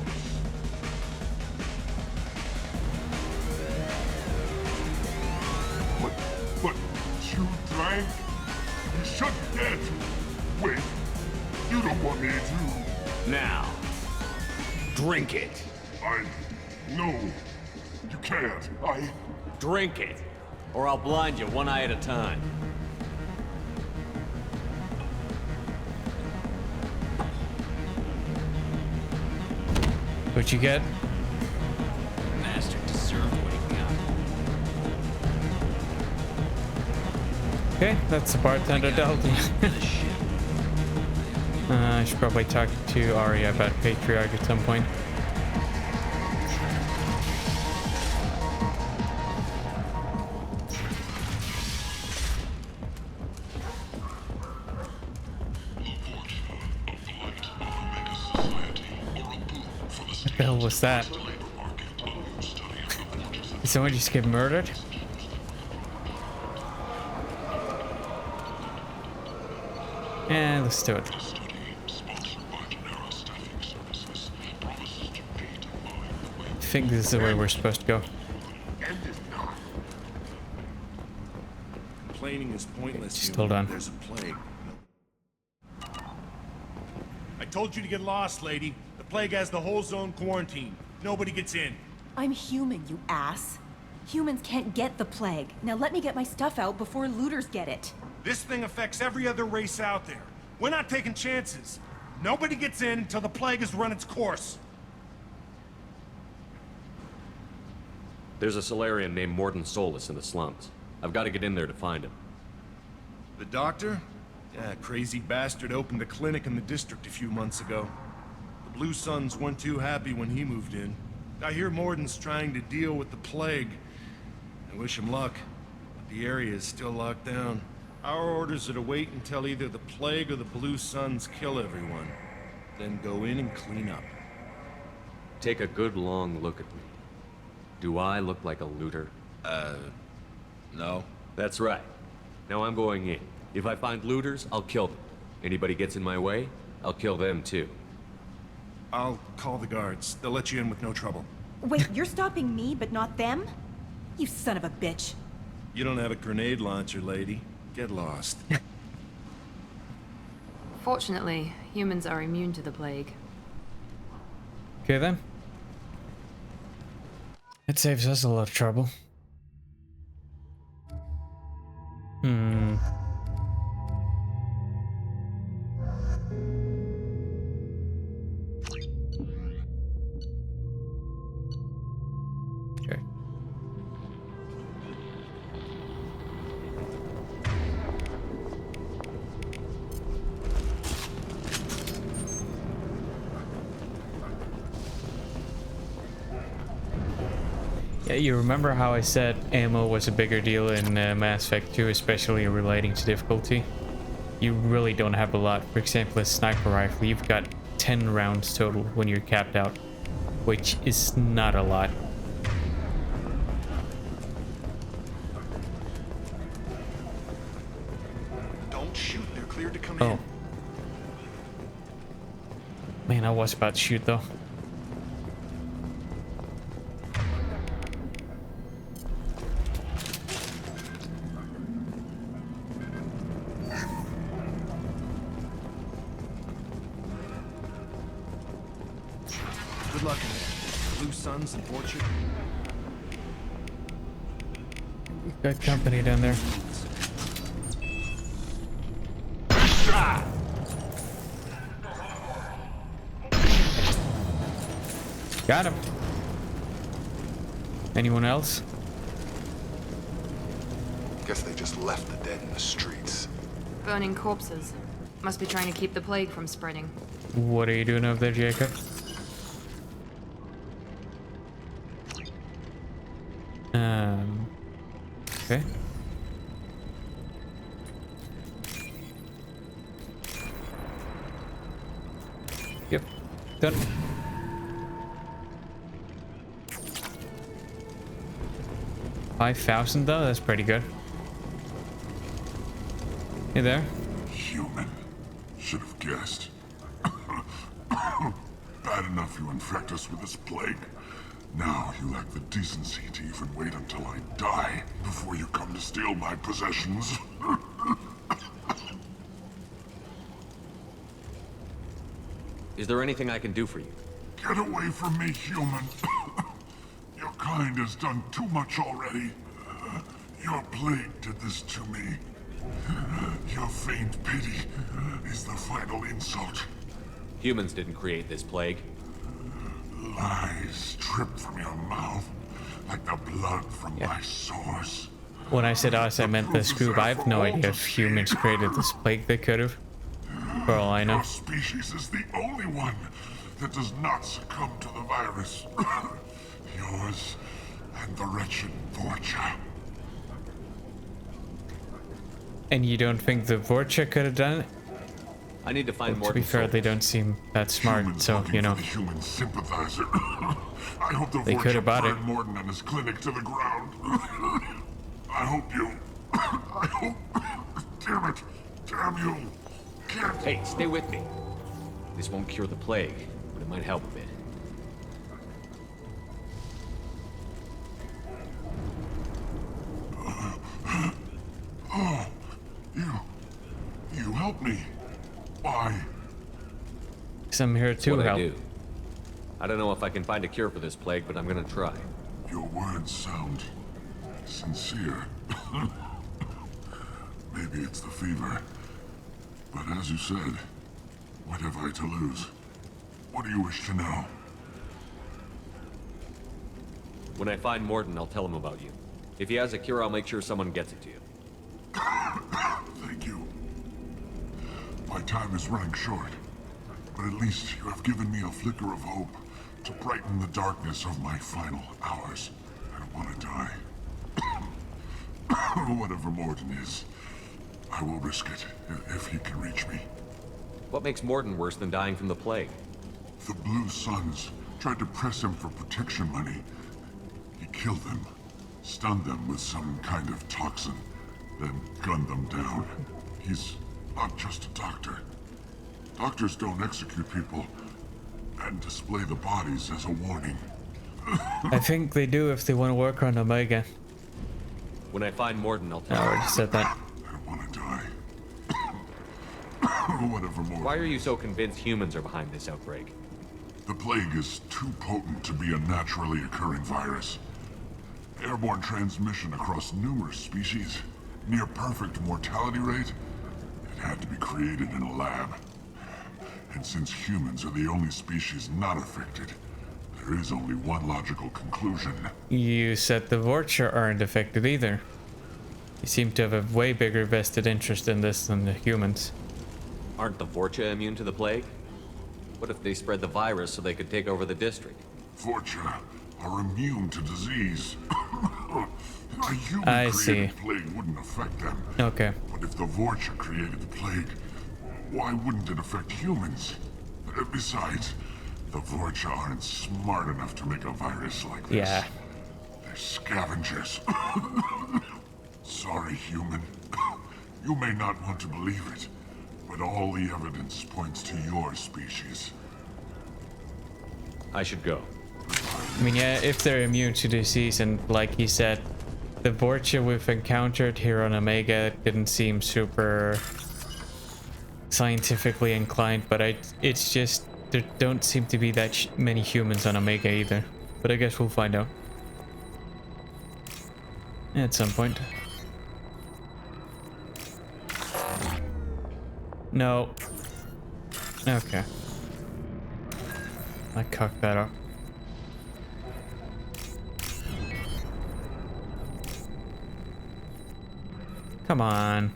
But you drank? You should get. Wait, you don't want me to. Now, drink it. No, you can't. Drink it, or I'll blind you one eye at a time. What you get? Master deserved waking up. Okay, that's the bartender Dalton. I should probably talk to Arya about Patriarch at some point. What the hell was that? Did someone just get murdered? And let's do it. I think this is the way we're supposed to go. Complaining is pointless. Still done. There's a plague. I told you to get lost, lady. The plague has the whole zone quarantined. Nobody gets in. I'm human, you ass. Humans can't get the plague. Now let me get my stuff out before looters get it. This thing affects every other race out there. We're not taking chances. Nobody gets in until the plague has run its course. There's a Solarian named Morden Solus in the slums. I've got to get in there to find him. The doctor? Yeah, crazy bastard opened a clinic in the district a few months ago. The Blue Suns weren't too happy when he moved in. I hear Morden's trying to deal with the plague. I wish him luck, but the area is still locked down. Our orders are to wait until either the plague or the Blue Suns kill everyone. Then go in and clean up. Take a good long look at me. Do I look like a looter? No. That's right. Now I'm going in. If I find looters, I'll kill them. Anybody gets in my way, I'll kill them too. I'll call the guards. They'll let you in with no trouble. Wait, you're stopping me, but not them? You son of a bitch. You don't have a grenade launcher, lady. Get lost. Fortunately, humans are immune to the plague. Okay then. It saves us a lot of trouble. Okay. Yeah, you remember how I said ammo was a bigger deal in Mass Effect 2, especially relating to difficulty? You really don't have a lot. For example, a sniper rifle, you've got 10 rounds total when you're capped out, which is not a lot. Don't shoot. They're cleared to come Oh. in. Man, I was about to shoot though. Good luck in there. Blue Suns and Orchard. We've got company down there. Got him. Anyone else? Guess they just left the dead in the streets. Burning corpses. Must be trying to keep the plague from spreading. What are you doing over there, Jacob? Okay. Yep, done. $5,000 though, that's pretty good. Hey there. Human. Should have guessed. Bad enough you infect us with this plague. Now you lack the decency to even wait until I die before you come to steal my possessions. Is there anything I can do for you? Get away from me, human. Your kind has done too much already. Your plague did this to me. Your faint pity is the final insult. Humans didn't create this plague. Lies drip from your mouth like the blood from my sores. When I said us, I meant this group. I have no idea if humans created this plague. They could have. For all I know. Your species is the only one that does not succumb to the virus. Yours and the wretched Vorcha. And you don't think the Vorcha could have done it? I need to find more. To be fair, they don't seem that smart, Humans so you know. Human sympathizer. I hope the They could have bought it. burned Morton and his clinic to the ground. I hope you. I hope. Damn it! Damn you! Can't. Hey, stay with me. This won't cure the plague, but it might help a bit. Oh, you help me. Why? Because I'm here to What help. I do. I don't know if I can find a cure for this plague, but I'm gonna try. Your words sound sincere. Maybe it's the fever. But as you said, what have I to lose? What do you wish to know? When I find Morton, I'll tell him about you. If he has a cure, I'll make sure someone gets it to you. Thank you. My time is running short, but at least you have given me a flicker of hope to brighten the darkness of my final hours. I don't want to die. Whatever Morton is, I will risk it if he can reach me. What makes Morton worse than dying from the plague? The Blue Suns tried to press him for protection money. He killed them, stunned them with some kind of toxin, then gunned them down. He's not just a doctor. Doctors don't execute people and display the bodies as a warning. I think they do if they want to work on Omega. When I find Morton, I'll tell I you. already said that. I don't want to die. Whatever more. Why are you so convinced humans are behind this outbreak? The plague is too potent to be a naturally occurring virus. Airborne transmission across numerous species, near perfect mortality rate. It had to be created in a lab. And since humans are the only species not affected, there is only one logical conclusion. You said the Vorcha aren't affected either. You seem to have a way bigger vested interest in this than the humans. Aren't the Vorcha immune to the plague? What if they spread the virus so they could take over the district? Vorcha are immune to disease. A I see. human-created plague wouldn't affect them. Okay. But if the Vorcha created the plague, why wouldn't it affect humans? Besides, the Vorcha aren't smart enough to make a virus like this. Yeah. They're scavengers. Sorry, human. You may not want to believe it, but all the evidence points to your species. I should go. I mean, yeah, if they're immune to disease, and like he said, the Vorcha we've encountered here on Omega didn't seem super scientifically inclined, but it's just, there don't seem to be that many humans on Omega either. But I guess we'll find out. At some point. No. Okay. I cocked that up. Come on.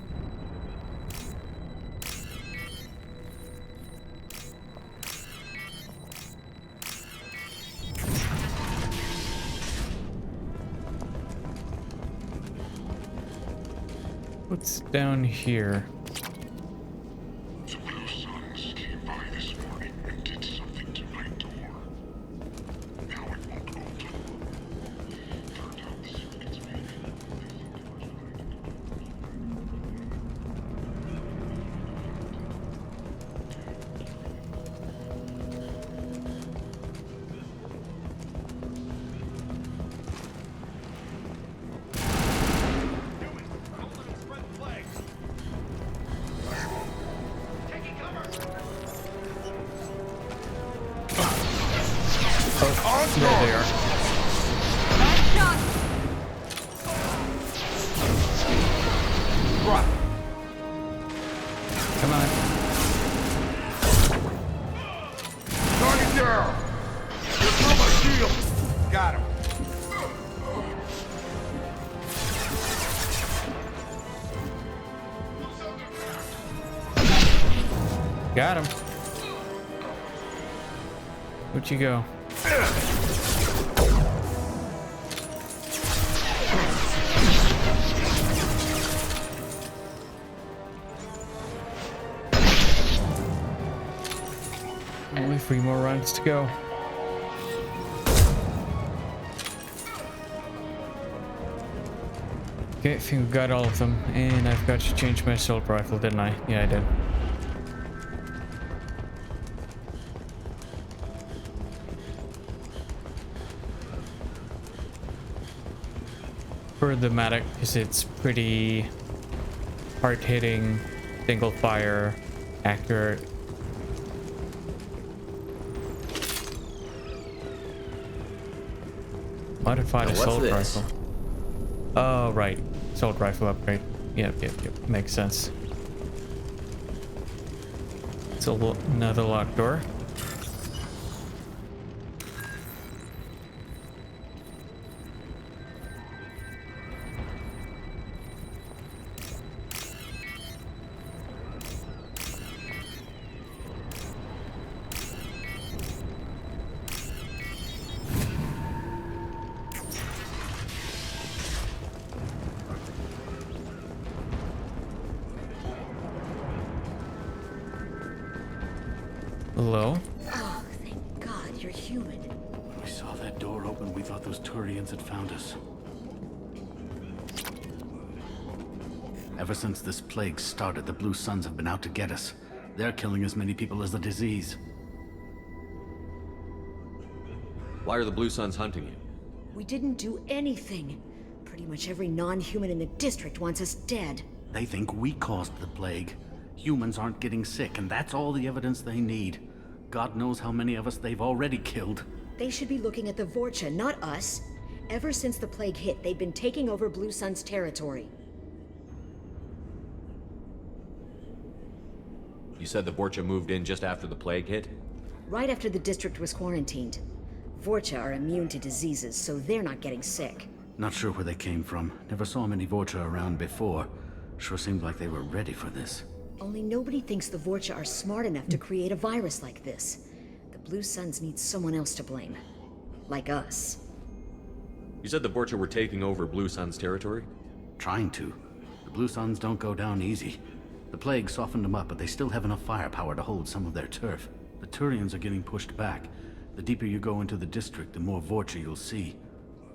What's down here? The Blue Suns came by this morning and did something to my door. Now it won't open. Turned out the circuits made it. Got him. Where'd you go? Only 3 more runs to go. Okay, I think we've got all of them, and I've got to change my assault rifle, didn't I? Yeah, I did. For the medic, because it's pretty hard-hitting, single fire, accurate. Modified assault rifle. Oh, right. Assault rifle upgrade. Yep. Makes sense. It's another locked door. Hello? Oh, thank God you're human. When we saw that door open, we thought those Turians had found us. Ever since this plague started, the Blue Suns have been out to get us. They're killing as many people as the disease. Why are the Blue Suns hunting you? We didn't do anything. Pretty much every non-human in the district wants us dead. They think we caused the plague. Humans aren't getting sick, and that's all the evidence they need. God knows how many of us they've already killed. They should be looking at the Vorcha, not us. Ever since the plague hit, they've been taking over Blue Sun's territory. You said the Vorcha moved in just after the plague hit? Right after the district was quarantined. Vorcha are immune to diseases, so they're not getting sick. Not sure where they came from. Never saw many Vorcha around before. Sure seemed like they were ready for this. Only nobody thinks the Vorcha are smart enough to create a virus like this. The Blue Suns need someone else to blame. Like us. You said the Vorcha were taking over Blue Sun's territory? Trying to. The Blue Suns don't go down easy. The plague softened them up, but they still have enough firepower to hold some of their turf. The Turians are getting pushed back. The deeper you go into the district, the more Vorcha you'll see.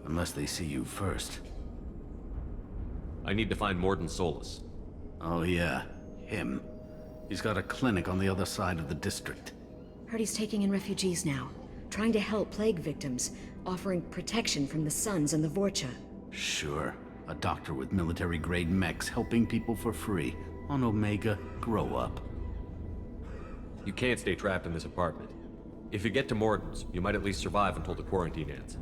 Unless they see you first. I need to find Morden Solus. Oh yeah, him. He's got a clinic on the other side of the district. Heard he's taking in refugees now. Trying to help plague victims. Offering protection from the Suns and the Vorcha. Sure. A doctor with military-grade mechs helping people for free. On Omega, grow up. You can't stay trapped in this apartment. If you get to Morden's, you might at least survive until the quarantine ends.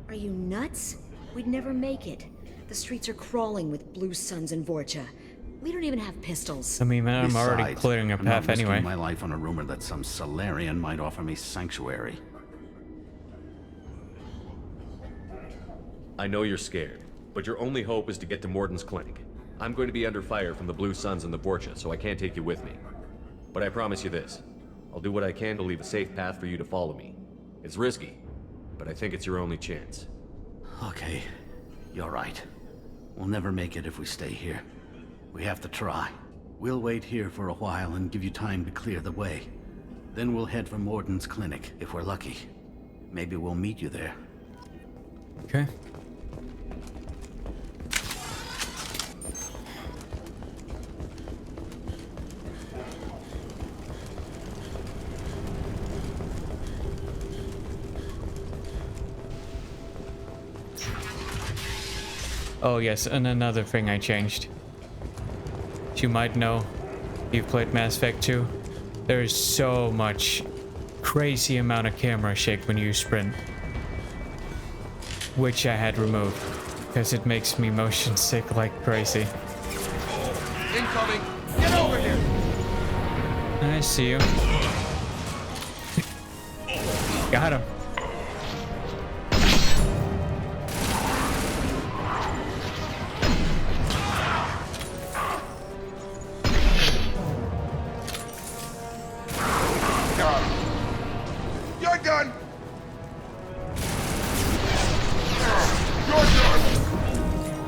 Are you nuts? We'd never make it. The streets are crawling with Blue Suns and Vorcha. We don't even have pistols. I mean, man, I'm already Besides, clearing a I'm not path risking anyway. my life on a rumor that some Solarian might offer me sanctuary. I know you're scared, but your only hope is to get to Morden's clinic. I'm going to be under fire from the Blue Suns and the Vorcha, so I can't take you with me. But I promise you this. I'll do what I can to leave a safe path for you to follow me. It's risky, but I think it's your only chance. Okay, you're right. We'll never make it if we stay here. We have to try. We'll wait here for a while and give you time to clear the way. Then we'll head for Morden's clinic, if we're lucky. Maybe we'll meet you there. Okay. Oh yes, and another thing I changed. As you might know, you've played Mass Effect 2. There's so much crazy amount of camera shake when you sprint. Which I had removed, because it makes me motion sick like crazy. Incoming! Get over here! I see you. Got him.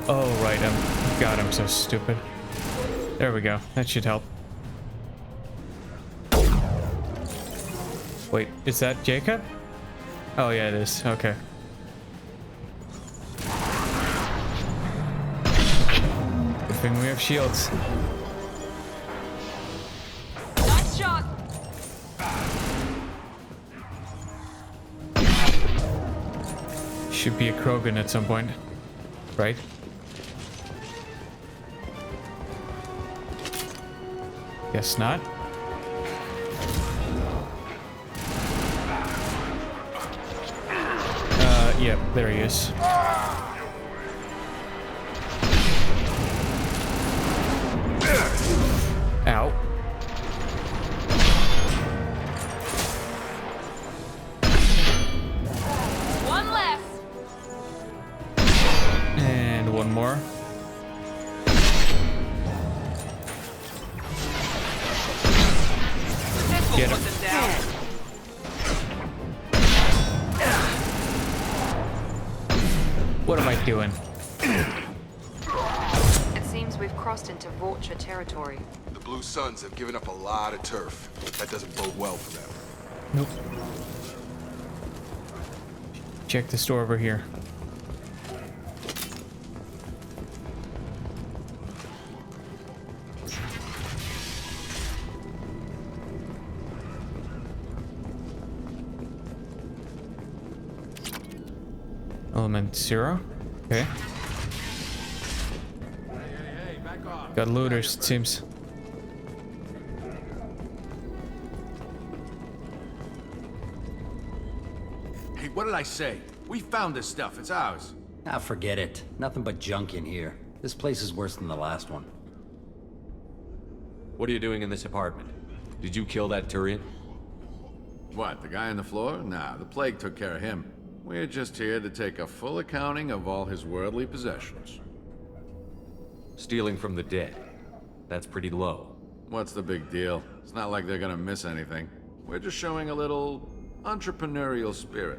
Oh, right. God, I'm so stupid. There we go. That should help. Wait, is that Jacob? Oh, yeah, it is. Okay. Good thing we have shields. Nice shot. Should be a Krogan at some point, right? Guess not. Yep, there he is. Ow. One left. And one more. Get him. What am I doing? It seems we've crossed into Vorcha territory. The Blue Suns have given up a lot of turf. That doesn't bode well for them. Nope. Check the store over here. Element 0. Okay. Hey, back off. Got looters, it seems. Hey, what did I say? We found this stuff. It's ours. Ah, forget it. Nothing but junk in here. This place is worse than the last one. What are you doing in this apartment? Did you kill that Turian? What, the guy on the floor? Nah, the plague took care of him. We're just here to take a full accounting of all his worldly possessions. Stealing from the dead. That's pretty low. What's the big deal? It's not like they're gonna miss anything. We're just showing a little entrepreneurial spirit.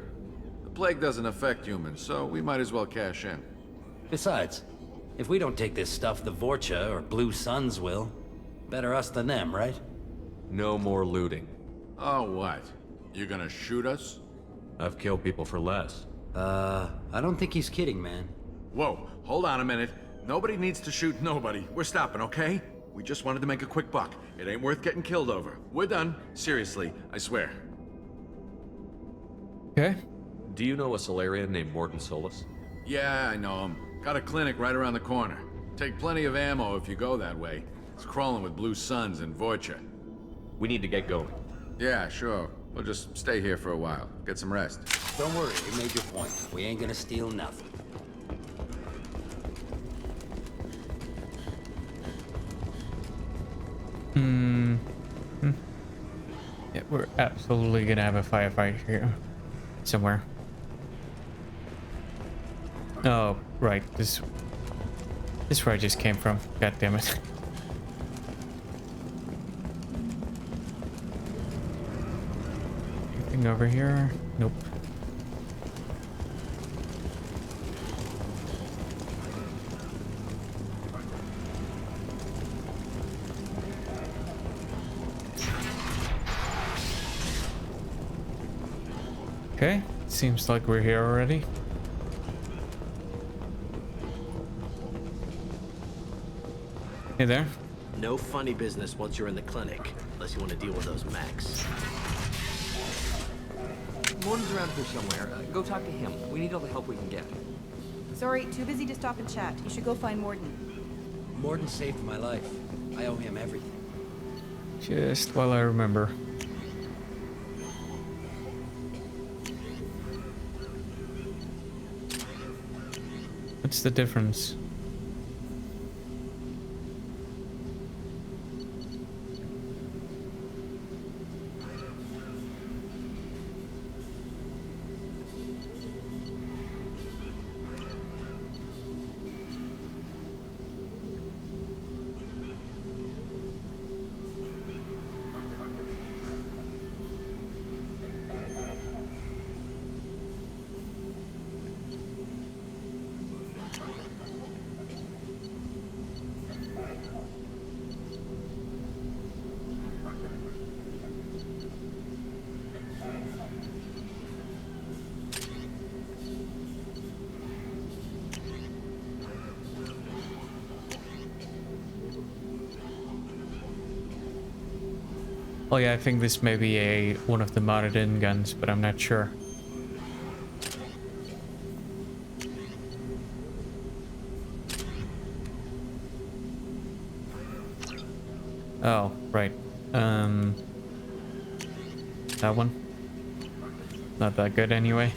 The plague doesn't affect humans, so we might as well cash in. Besides, if we don't take this stuff, the Vorcha or Blue Suns will. Better us than them, right? No more looting. Oh, what? You gonna shoot us? I've killed people for less. I don't think he's kidding, man. Whoa, hold on a minute. Nobody needs to shoot nobody. We're stopping, okay? We just wanted to make a quick buck. It ain't worth getting killed over. We're done. Seriously, I swear. Okay. Do you know a Solarian named Morden Solus? Yeah, I know him. Got a clinic right around the corner. Take plenty of ammo if you go that way. It's crawling with Blue Suns and Vorcha. We need to get going. Yeah, sure. We'll just stay here for a while. Get some rest. Don't worry, you made your point. We ain't gonna steal nothing. Yeah, we're absolutely gonna have a firefight here. Somewhere. Oh, right. This is where I just came from. God damn it. Anything over here? Nope. Okay, seems like we're here already. Hey there. No funny business once you're in the clinic, unless you want to deal with those mechs. Morden's around here somewhere. Go talk to him. We need all the help we can get. Sorry, too busy to stop and chat. You should go find Morden. Morden saved my life. I owe him everything. Just while I remember. What's the difference? Oh yeah, I think this may be one of the modded in guns, but I'm not sure. Oh, right. That one. Not that good anyway.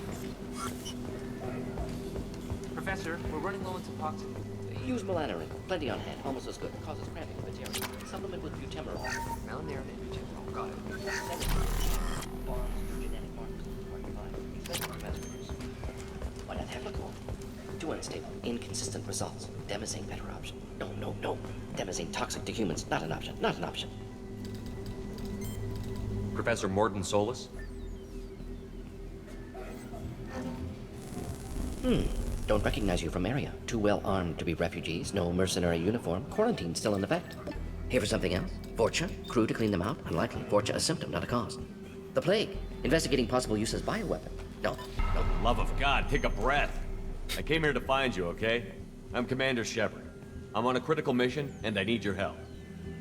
Professor, we're running low on toxin. Use melanorin. Plenty on hand. Almost as good. Causes cramping of material. Supplement with butemerol. Malinarin and butemerol. Got it. Why not Heflicol? Too unstable. Inconsistent results. Demazine better option. No, no, no. Demazine toxic to humans. Not an option. Not an option. Professor Morton Solus? Don't recognize you from area. Too well armed to be refugees. No mercenary uniform. Quarantine still in effect. Here for something else? Vorcha? Crew to clean them out? Unlikely. Vorcha a symptom, not a cause. The plague. Investigating possible use as bioweapon. No. No. Love of God, take a breath. I came here to find you, okay? I'm Commander Shepard. I'm on a critical mission, and I need your help.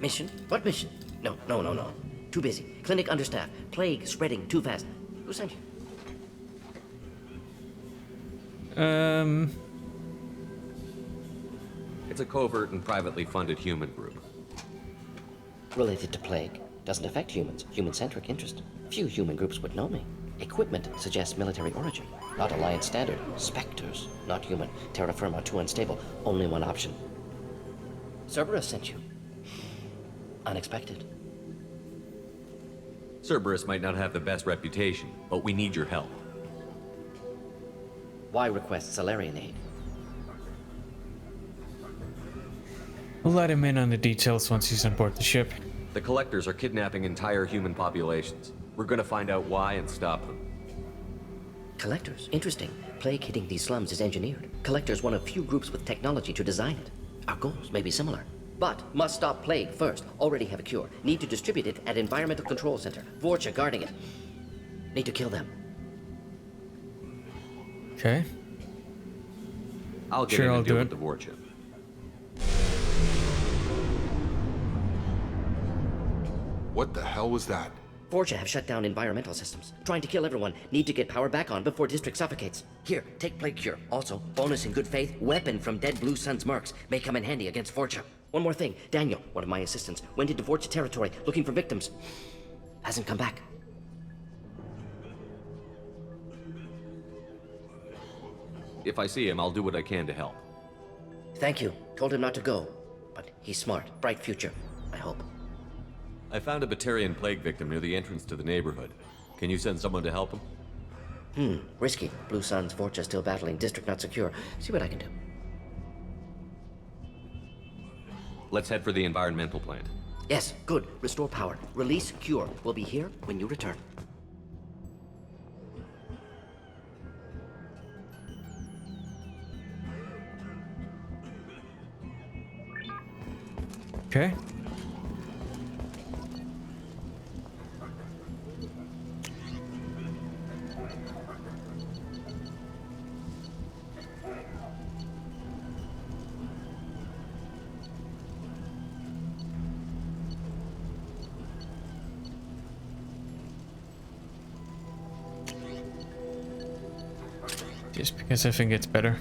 Mission? What mission? No, no, no, no. Too busy. Clinic understaffed. Plague spreading too fast. Who sent you? It's a covert and privately funded human group. Related to plague. Doesn't affect humans. Human-centric interest. Few human groups would know me. Equipment suggests military origin. Not Alliance standard. Spectres. Not human. Terra firma too unstable. Only one option. Cerberus sent you. Unexpected. Cerberus might not have the best reputation, but we need your help. Why request Salarian aid? We'll let him in on the details once he's on board the ship. The Collectors are kidnapping entire human populations. We're gonna find out why and stop them. Collectors? Interesting. Plague hitting these slums is engineered. Collectors one of few groups with technology to design it. Our goals may be similar. But must stop plague first. Already have a cure. Need to distribute it at Environmental Control Center. Vorcha guarding it. Need to kill them. Okay. I'll get in and deal with the Vorcha. What the hell was that? Vorcha have shut down environmental systems. Trying to kill everyone. Need to get power back on before district suffocates. Here, take plague cure. Also, bonus in good faith, weapon from dead Blue Sun's mercs. May come in handy against Vorcha. One more thing. Daniel, one of my assistants, went into Vorcha territory looking for victims. Hasn't come back. If I see him, I'll do what I can to help. Thank you. Told him not to go. But he's smart. Bright future, I hope. I found a Batarian plague victim near the entrance to the neighborhood. Can you send someone to help him? Risky. Blue Sun's Vorcha still battling. District not secure. See what I can do. Let's head for the environmental plant. Yes, good. Restore power. Release cure. We'll be here when you return. Okay. Just because I think it's better.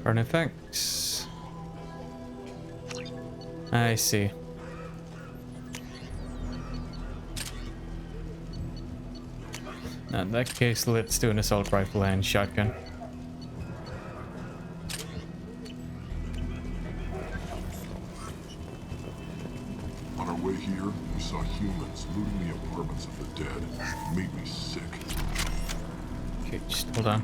Artifacts. I see. Now in that case, let's do an assault rifle and shotgun. On our way here, we saw humans looting the apartments of the dead. It made me sick. Okay, just hold on.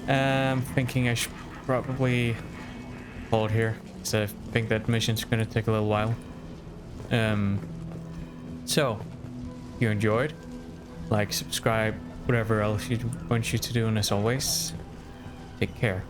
I'm thinking I should probably hold here, so I think that mission's gonna take a little while. So, if you enjoyed, like, subscribe, whatever else you want you to do, and as always, take care.